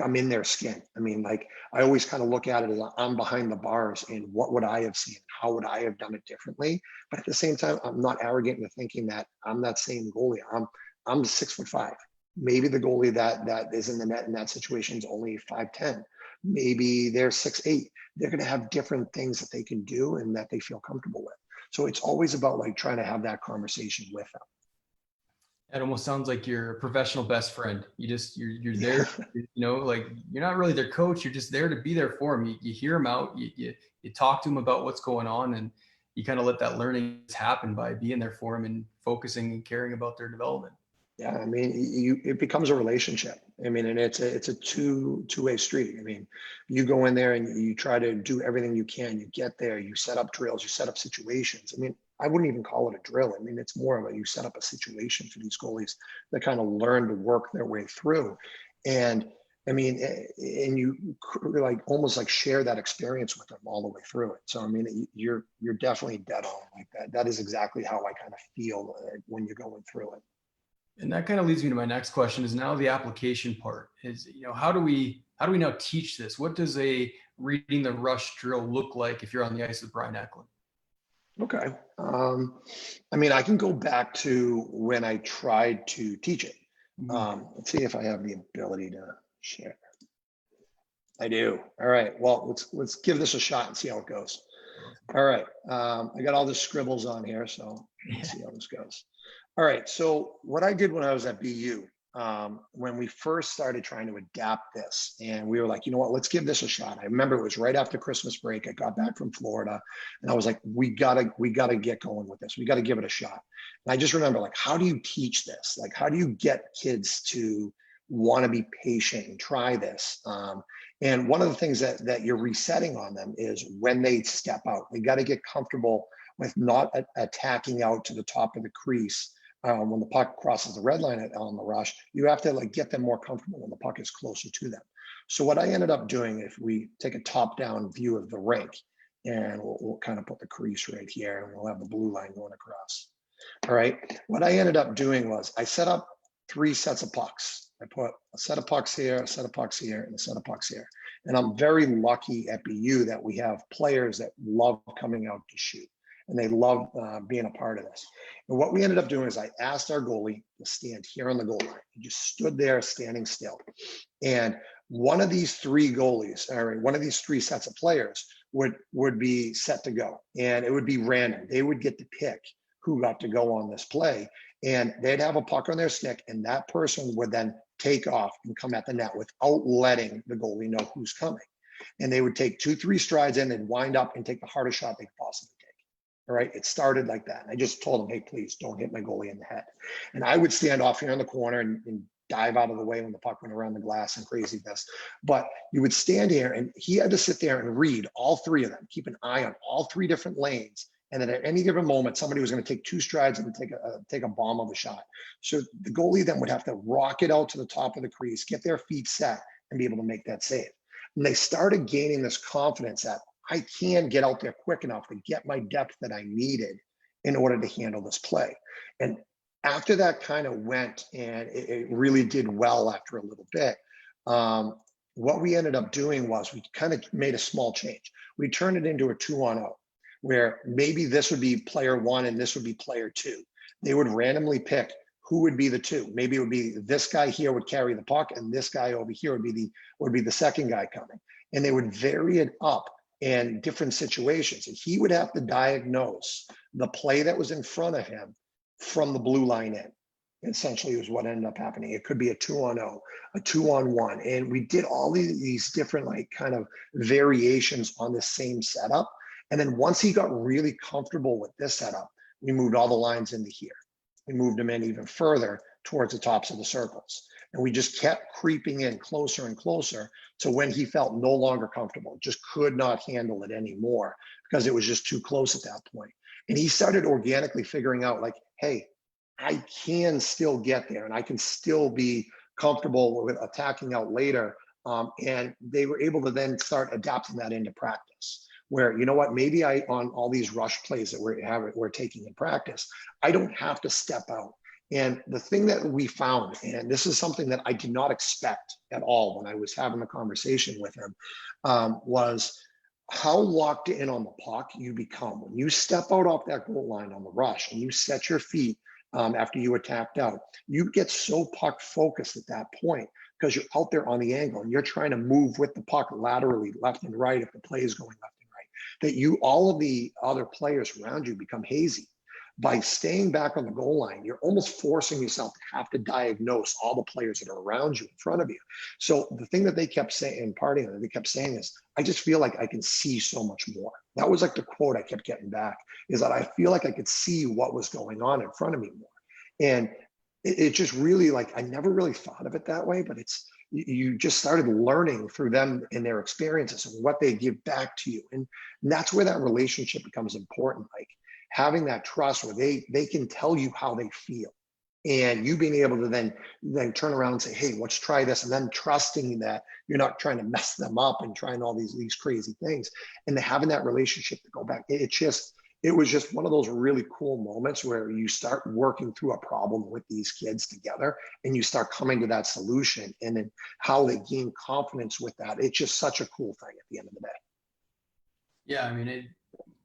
I'm in their skin. I mean, like, I always kind of look at it as I'm behind the bars, and what would I have seen? How would I have done it differently? But at the same time, I'm not arrogant in thinking that I'm that same goalie. I'm 6'5". Maybe the goalie that is in the net in that situation is only 5'10". Maybe they're 6'8". They're going to have different things that they can do and that they feel comfortable with. So it's always about, like, trying to have that conversation with them. It almost sounds like you're a professional best friend. You're there, you know, like, you're not really their coach. You're just there to be there for them. You hear them out, you talk to them about what's going on, and you kind of let that learning happen by being there for them and focusing and caring about their development. Yeah, I mean, it becomes a relationship. I mean, and it's a two-way street. I mean, you go in there and you try to do everything you can. You get there, you set up drills, you set up situations. I mean, I wouldn't even call it a drill. I mean, it's more of a, you set up a situation for these goalies that kind of learn to work their way through. And I mean, and you like almost like share that experience with them all the way through it. So I mean, you're definitely dead on like that. That is exactly how I kind of feel when you're going through it. And that kind of leads me to my next question, is now the application part. Is, you know, how do we now teach this? What does a reading the rush drill look like if you're on the ice with Brian Eklund? Okay. I mean, I can go back to when I tried to teach it. Let's see if I have the ability to share. I do. All right. Well, let's give this a shot and see how it goes. All right. I got all the scribbles on here, so let's see how this goes. All right. So what I did when I was at BU, when we first started trying to adapt this, and we were like, you know what, let's give this a shot. I remember it was right after Christmas break. I got back from Florida, and I was like, we gotta get going with this. We got to give it a shot. And I just remember, like, how do you teach this? Like, how do you get kids to want to be patient and try this? And one of the things that you're resetting on them is when they step out, they got to get comfortable with not attacking out to the top of the crease. When the puck crosses the red line on the rush, you have to, like, get them more comfortable when the puck is closer to them. So what I ended up doing, if we take a top-down view of the rink, and we'll kind of put the crease right here, and we'll have the blue line going across. All right. What I ended up doing was I set up 3 sets of pucks. I put a set of pucks here, a set of pucks here, and a set of pucks here. And I'm very lucky at BU that we have players that love coming out to shoot, and they love being a part of this. And what we ended up doing is I asked our goalie to stand here on the goal line. He just stood there standing still. And one of these 3 goalies, or one of these 3 sets of players would be set to go. And it would be random. They would get to pick who got to go on this play. And they'd have a puck on their stick, and that person would then take off and come at the net without letting the goalie know who's coming. And they would take 2-3 strides in and wind up and take the hardest shot they could possibly take. All right. It started like that. And I just told them, hey, please don't hit my goalie in the head. And I would stand off here in the corner and dive out of the way when the puck went around the glass and craziness. But you would stand here and he had to sit there and read all 3 of them, keep an eye on all 3 different lanes. And then at any given moment, somebody was going to take 2 strides and take a bomb of a shot. So the goalie then would have to rock it out to the top of the crease, get their feet set, and be able to make that save. And they started gaining this confidence that I can get out there quick enough to get my depth that I needed in order to handle this play. And after that kind of went, and it really did well after a little bit, what we ended up doing was we kind of made a small change. We turned it into a 2-on-0, where maybe this would be player 1 and this would be player 2. They would randomly pick who would be the 2. Maybe it would be this guy here would carry the puck and this guy over here would be the second guy coming. And they would vary it up in different situations. And he would have to diagnose the play that was in front of him from the blue line in. Essentially was what ended up happening. It could be a 2-on-0, a 2-on-1. And we did all these different like kind of variations on the same setup. And then once he got really comfortable with this setup, we moved all the lines into here. We moved them in even further towards the tops of the circles. And we just kept creeping in closer and closer to when he felt no longer comfortable, just could not handle it anymore because it was just too close at that point. And he started organically figuring out like, hey, I can still get there and I can still be comfortable with attacking out later. And they were able to then start adapting that into practice. Where, you know what, maybe on all these rush plays that we're taking in practice, I don't have to step out. And the thing that we found, and this is something that I did not expect at all when I was having the conversation with him, was how locked in on the puck you become. When you step out off that goal line on the rush and you set your feet after you were tapped out, you get so puck focused at that point because you're out there on the angle and you're trying to move with the puck laterally, left and right if the play is going left and right, that all of the other players around you become hazy. By staying back on the goal line, you're almost forcing yourself to have to diagnose all the players that are around you in front of you. So the thing that they kept saying in partying, that they kept saying is, I just feel like I can see so much more. That was like the quote I kept getting back, is that I feel like I could see what was going on in front of me more. And it just really, like, I never really thought of it that way, but you just started learning through them and their experiences and what they give back to you. And that's where that relationship becomes important. Like, having that trust where they can tell you how they feel, and you being able to then turn around and say, hey, let's try this, and then trusting that you're not trying to mess them up and trying all these crazy things, and having that relationship to go back. It was just one of those really cool moments where you start working through a problem with these kids together and you start coming to that solution, and then how they gain confidence with that. It's just such a cool thing at the end of the day. Yeah, I mean,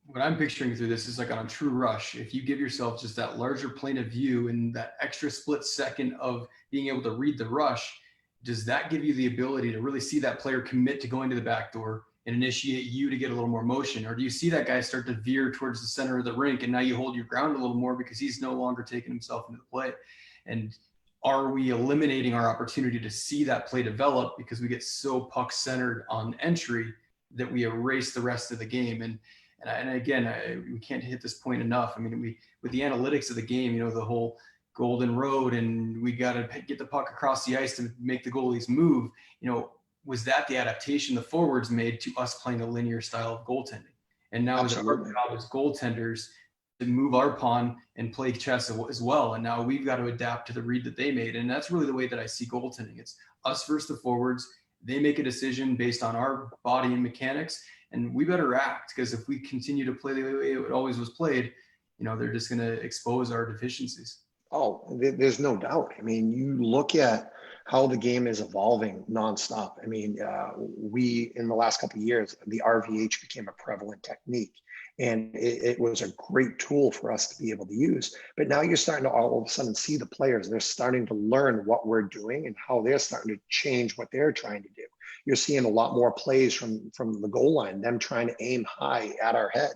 what I'm picturing through this is like on a true rush. If you give yourself just that larger plane of view and that extra split second of being able to read the rush, does that give you the ability to really see that player commit to going to the back door and initiate you to get a little more motion? Or do you see that guy start to veer towards the center of the rink and now you hold your ground a little more because he's no longer taking himself into the play? And are we eliminating our opportunity to see that play develop because we get so puck centered on entry that we erase the rest of the game? And again, we can't hit this point enough. I mean, with the analytics of the game, the whole golden road, and we got to get the puck across the ice to make the goalies move. Was that the adaptation the forwards made to us playing a linear style of goaltending? And now it's our job as goaltenders to move our pawn and play chess as well. And now we've got to adapt to the read that they made. And that's really the way that I see goaltending. It's us versus the forwards. They make a decision based on our body and mechanics, and we better act, because if we continue to play the way it always was played, they're just going to expose our deficiencies. Oh, there's no doubt. I mean, you look at how the game is evolving nonstop. I mean, in the last couple of years, the RVH became a prevalent technique, and it was a great tool for us to be able to use. But now you're starting to all of a sudden see the players. They're starting to learn what we're doing and how they're starting to change what they're trying to do. You're seeing a lot more plays from the goal line, them trying to aim high at our head.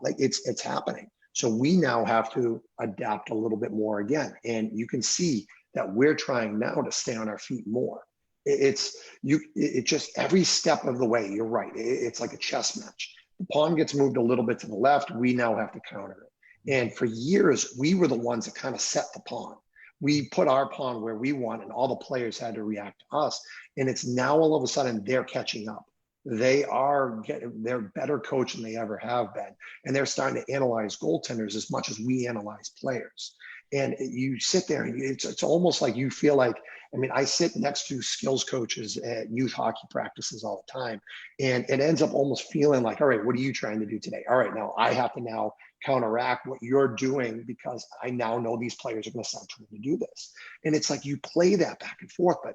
Like it's happening. So we now have to adapt a little bit more again. And you can see that we're trying now to stay on our feet more. It just every step of the way, you're right. It's like a chess match. The pawn gets moved a little bit to the left. We now have to counter it. And for years, we were the ones that kind of set the pawn. We put our pawn where we want, and all the players had to react to us. And it's now all of a sudden they're catching up. They're better coached than they ever have been. And they're starting to analyze goaltenders as much as we analyze players. And you sit there and it's almost like you feel like, I mean, I sit next to skills coaches at youth hockey practices all the time. And it ends up almost feeling like, all right, what are you trying to do today? All right, now I have to now counteract what you're doing because I now know these players are going to start trying to do this. And it's like you play that back and forth. But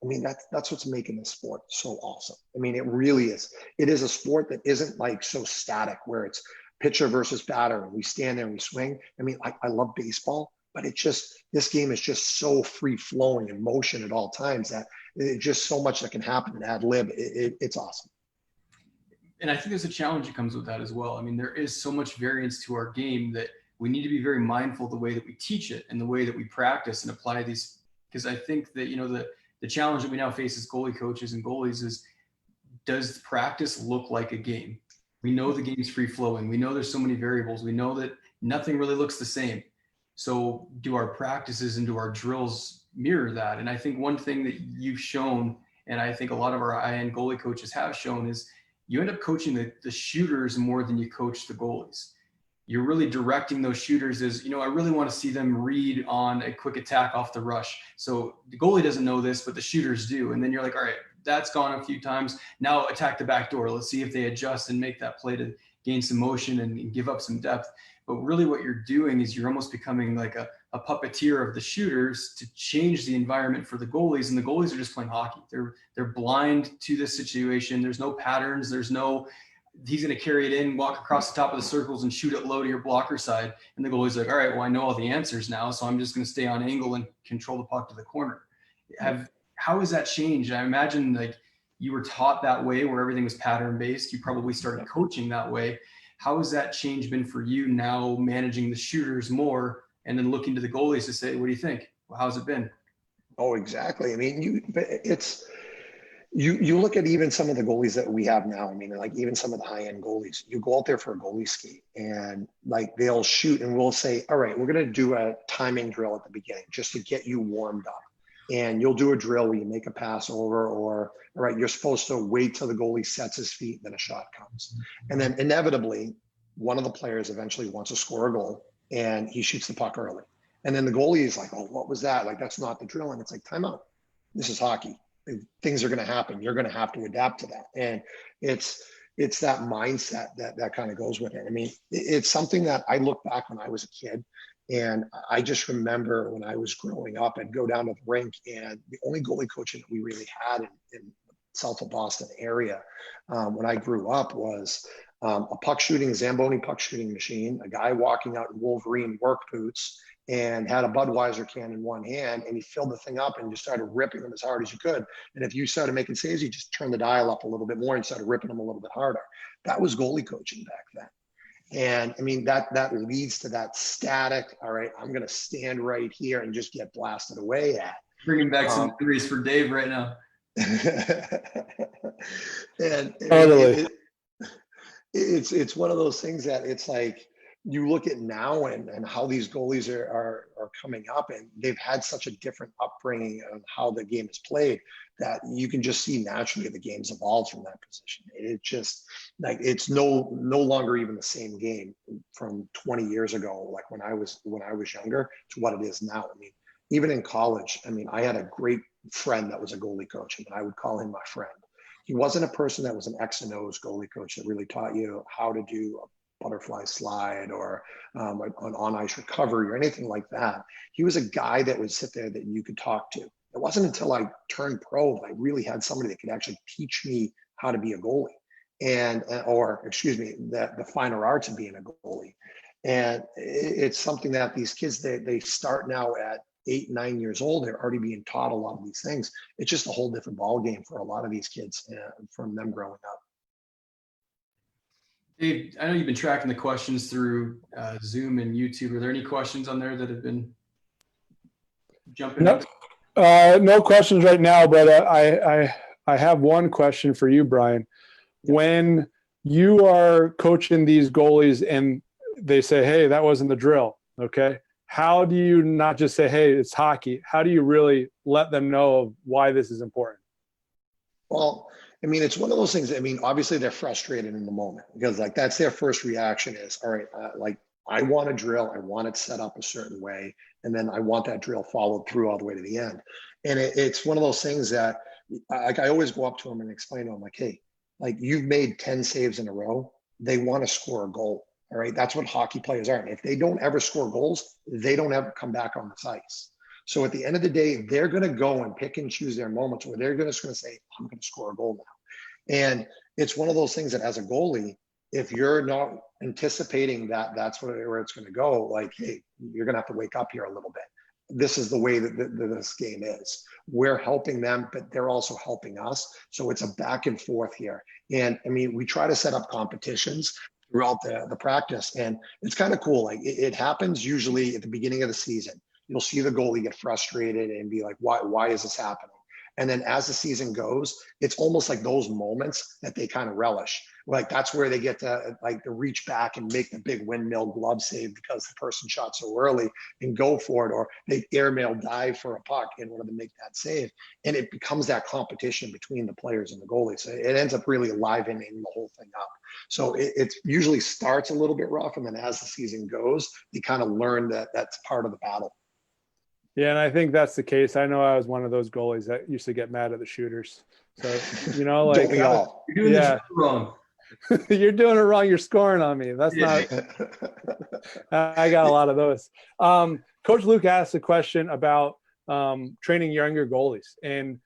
I mean, that's what's making this sport so awesome. I mean, it really is. It is a sport that isn't like so static where it's pitcher versus batter and we stand there and we swing. I mean, I love baseball, but this game is just so free flowing and motion at all times that it's just so much that can happen in ad lib. It's awesome. And I think there's a challenge that comes with that as well. I mean, there is so much variance to our game that we need to be very mindful of the way that we teach it and the way that we practice and apply these. Because I think that, the challenge that we now face as goalie coaches and goalies is, does practice look like a game? We know the game's free flowing. We know there's so many variables. We know that nothing really looks the same. So do our practices and do our drills mirror that? And I think one thing that you've shown, and I think a lot of our IN goalie coaches have shown, is you end up coaching the shooters more than you coach the goalies. You're really directing those shooters as, I really want to see them read on a quick attack off the rush. So the goalie doesn't know this, but the shooters do. And then you're like, all right, that's gone a few times. Now attack the back door. Let's see if they adjust and make that play to gain some motion and give up some depth. But really what you're doing is you're almost becoming like a puppeteer of the shooters to change the environment for the goalies. And the goalies are just playing hockey. They're blind to this situation. There's no patterns. There's no, he's going to carry it in, walk across the top of the circles and shoot it low to your blocker side. And the goalie's like, all right, well, I know all the answers now, so I'm just going to stay on angle and control the puck to the corner. How has that changed? I imagine like you were taught that way where everything was pattern based. You probably started coaching that way. How has that change been for you now, managing the shooters more and then looking to the goalies to say, what do you think? Well, how's it been? Oh, exactly. I mean, you look at even some of the goalies that we have now. I mean, like even some of the high-end goalies, you go out there for a goalie skate and like they'll shoot and we'll say, all right, we're going to do a timing drill at the beginning just to get you warmed up. And you'll do a drill where you make a pass over, or, all right, you're supposed to wait till the goalie sets his feet, then a shot comes. And then inevitably, one of the players eventually wants to score a goal and he shoots the puck early. And then the goalie is like, oh, what was that? Like, that's not the drill. And it's like, timeout. This is hockey. Things are going to happen. You're going to have to adapt to that. And it's that mindset that kind of goes with it. I mean, it's something that I look back when I was a kid, and I just remember when I was growing up, I'd go down to the rink, and the only goalie coaching that we really had in south of Boston area when I grew up was a Zamboni puck shooting machine, a guy walking out in Wolverine work boots and had a Budweiser can in one hand, and he filled the thing up and just started ripping them as hard as you could. And if you started making saves, you just turned the dial up a little bit more and started ripping them a little bit harder. That was goalie coaching back then. And I mean, that leads to that static, all right, I'm going to stand right here and just get blasted away at. Bringing back some memories for Dave right now. And Totally. it's one of those things that it's like, you look at now and how these goalies are coming up, and they've had such a different upbringing on how the game is played that you can just see naturally the game's evolved from that position. It just like it's no longer even the same game from 20 years ago, like when I was younger, to what it is now. I mean, even in college, I mean, I had a great friend that was a goalie coach, and I would call him my friend. He wasn't a person that was an X and O's goalie coach that really taught you how to do a butterfly slide or an on-ice recovery or anything like that. He was a guy that would sit there that you could talk to. It wasn't until I turned pro that I really had somebody that could actually teach me how to be a goalie the finer arts of being a goalie. And it's something that these kids, they start now at 8, 9 years old. They're already being taught a lot of these things. It's just a whole different ball game for a lot of these kids from them growing up. Dave, I know you've been tracking the questions through Zoom and YouTube. Are there any questions on there that have been? jump in? No, no questions right now, but I have one question for you, Brian. When you are coaching these goalies and they say, hey, that wasn't the drill, okay? How do you not just say, hey, it's hockey? How do you really let them know of why this is important? Well, I mean, it's one of those things. I mean, obviously they're frustrated in the moment because like that's their first reaction is, all right, like I want a drill. I want it set up a certain way. And then I want that drill followed through all the way to the end. And it's one of those things that like I always go up to them and explain to them like, hey, like you've made 10 saves in a row. They want to score a goal. All right. That's what hockey players are. And if they don't ever score goals, they don't ever come back on this ice. So at the end of the day, they're going to go and pick and choose their moments where they're just going to say, I'm going to score a goal now. And it's one of those things that as a goalie, if you're not anticipating that that's where it's going to go, like, hey, you're going to have to wake up here a little bit. This is the way that this game is. We're helping them, but they're also helping us. So it's a back and forth here. And I mean, we try to set up competitions throughout the practice. And it's kind of cool. Like it happens usually at the beginning of the season. You'll see the goalie get frustrated and be like, why is this happening? And then as the season goes, it's almost like those moments that they kind of relish. Like that's where they get to like to reach back and make the big windmill glove save because the person shot so early and go for it, or they airmail dive for a puck in order to make that save. And it becomes that competition between the players and the goalie. So it ends up really livening the whole thing up. So it usually starts a little bit rough. And then as the season goes, they kind of learn that that's part of the battle. Yeah, and I think that's the case. I know I was one of those goalies that used to get mad at the shooters. So, you know, like, Don't we all? You're doing the wrong. You're doing it wrong. You're scoring on me. That's not, I got a lot of those. Coach Luke asked a question about training younger goalies and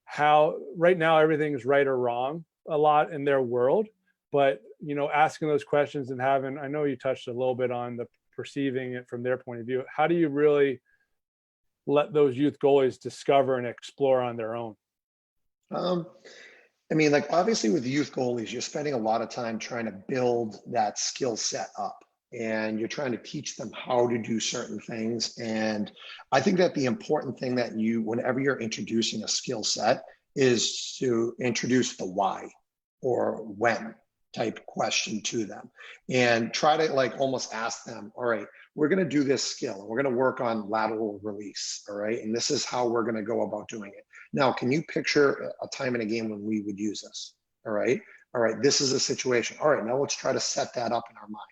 how right now everything's right or wrong a lot in their world. But, you know, asking those questions and having, I know you touched a little bit on the perceiving it from their point of view. How do you really let those youth goalies discover and explore on their own? I mean, like obviously with youth goalies, you're spending a lot of time trying to build that skill set up and you're trying to teach them how to do certain things. And I think that the important thing that whenever you're introducing a skill set is to introduce the why or when type question to them and try to like almost ask them, all right, we're going to do this skill and we're going to work on lateral release. All right. And this is how we're going to go about doing it. Now, can you picture a time in a game when we would use this? All right. All right. This is a situation. All right. Now let's try to set that up in our mind.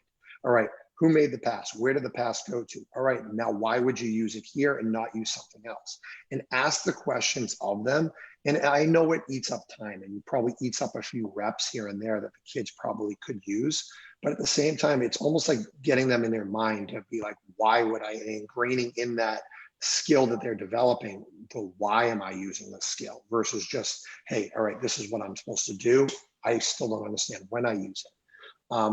All right. Who made the pass? Where did the pass go to? All right. Now, why would you use it here and not use something else? And ask the questions of them. And I know it eats up time and it probably eats up a few reps here and there that the kids probably could use. But at the same time, it's almost like getting them in their mind to be like, why would I, ingraining in that skill that they're developing, to why am I using this skill versus just, hey, all right, this is what I'm supposed to do. I still don't understand when I use it.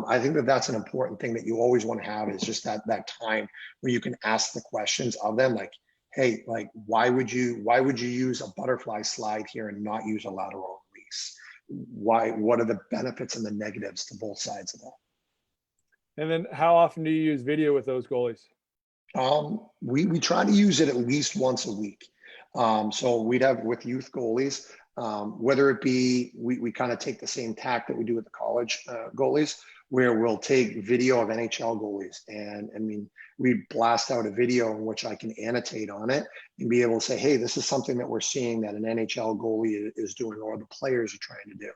I think that that's an important thing that you always want to have is just that time where you can ask the questions of them, like, hey, like, why would you use a butterfly slide here and not use a lateral release? What are the benefits and the negatives to both sides of that? And then how often do you use video with those goalies? We try to use it at least once a week. So we'd have with youth goalies, whether it be, we kind of take the same tack that we do with the college goalies, where we'll take video of NHL goalies. And I mean, we blast out a video in which I can annotate on it and be able to say, hey, this is something that we're seeing that an NHL goalie is doing or the players are trying to do.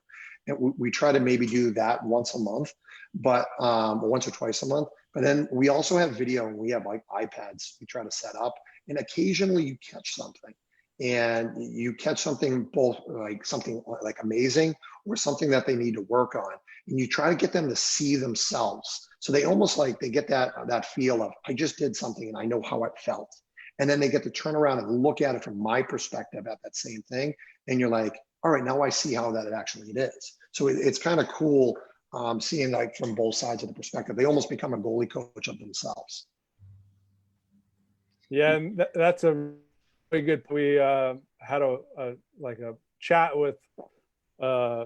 And we try to maybe do that once a month, but once or twice a month. But then we also have video and we have like iPads we try to set up. And occasionally you catch something. And you catch something both like something like amazing or something that they need to work on. And you try to get them to see themselves. So they almost like they get that feel of, I just did something and I know how it felt. And then they get to turn around and look at it from my perspective at that same thing. And you're like, all right, now I see how that actually it is. So it's kind of cool seeing like from both sides of the perspective. They almost become a goalie coach of themselves. Yeah, and that's a very good. We had a chat with a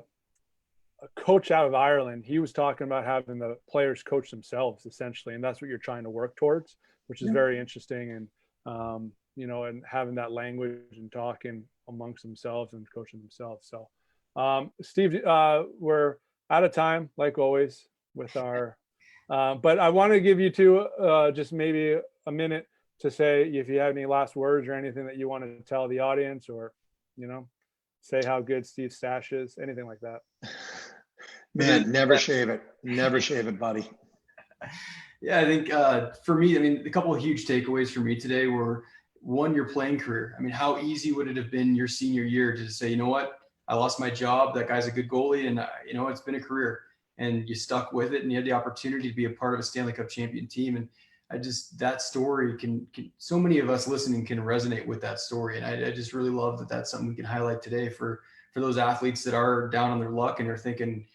coach out of Ireland. He was talking about having the players coach themselves essentially, and that's what you're trying to work towards, which is very interesting. And and having that language and talking amongst themselves and coaching themselves. So, Steve, we're out of time, like always, with our, but I want to give you two, just maybe a minute to say if you have any last words or anything that you want to tell the audience, or, say how good Steve's stash is, anything like that. Man, never shave it. Never shave it, buddy. Yeah, I think for me, a couple of huge takeaways for me today were, one, your playing career. How easy would it have been your senior year to say, you know what, I lost my job. That guy's a good goalie, and it's been a career, and you stuck with it, and you had the opportunity to be a part of a Stanley Cup champion team. And that story can so many of us listening can resonate with that story. And I just really love that that's something we can highlight today for those athletes that are down on their luck and are thinking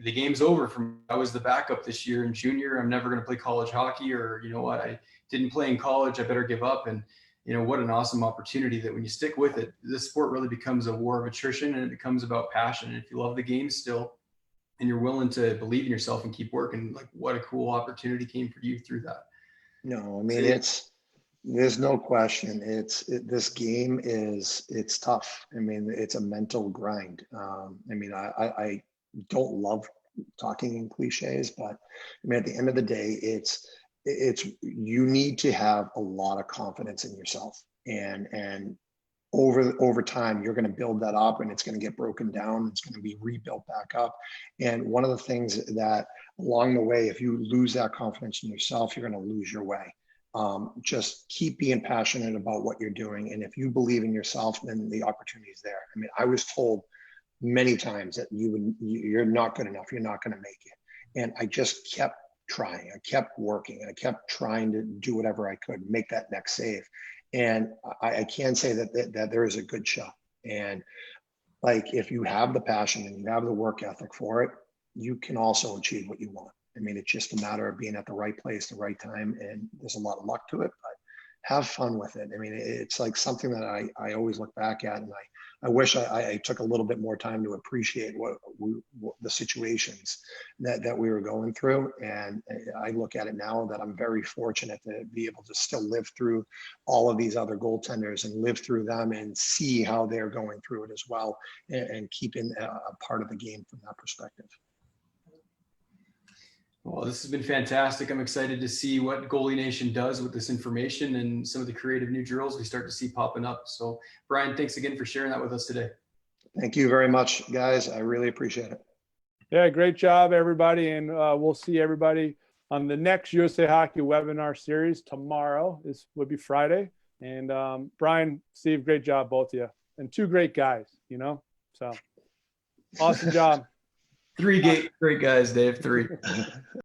the game's over. I was the backup this year in junior. I'm never going to play college hockey, or, what, I didn't play in college, I better give up. And, what an awesome opportunity that when you stick with it, this sport really becomes a war of attrition, and it becomes about passion. And if you love the game still, and you're willing to believe in yourself and keep working, like, what a cool opportunity came for you through that. No, there's no question. This game it's tough. It's a mental grind. I don't love talking in cliches, but at the end of the day, it's you need to have a lot of confidence in yourself, and over time you're going to build that up, and it's going to get broken down. It's going to be rebuilt back up. And one of the things that along the way, if you lose that confidence in yourself, you're going to lose your way. Just keep being passionate about what you're doing. And if you believe in yourself, then the opportunity is there. I was told many times that you're not good enough. You're not going to make it. And I just kept trying. I kept working. I kept trying to do whatever I could, make that next save. And I can say that there is a good shot. And like, if you have the passion and you have the work ethic for it, you can also achieve what you want. It's just a matter of being at the right place, the right time, and there's a lot of luck to it, but have fun with it. It's like something that I always look back at, and I wish I took a little bit more time to appreciate what the situations that we were going through. And I look at it now that I'm very fortunate to be able to still live through all of these other goaltenders and live through them and see how they're going through it as well, and keeping a part of the game from that perspective. Well, this has been fantastic. I'm excited to see what Goalie Nation does with this information and some of the creative new drills we start to see popping up. So, Brian, thanks again for sharing that with us today. Thank you very much, guys. I really appreciate it. Yeah, great job, everybody. And we'll see everybody on the next USA Hockey webinar series tomorrow. This would be Friday. And Brian, Steve, great job, both of you. And two great guys, So awesome job. Three great guys, Dave. 3.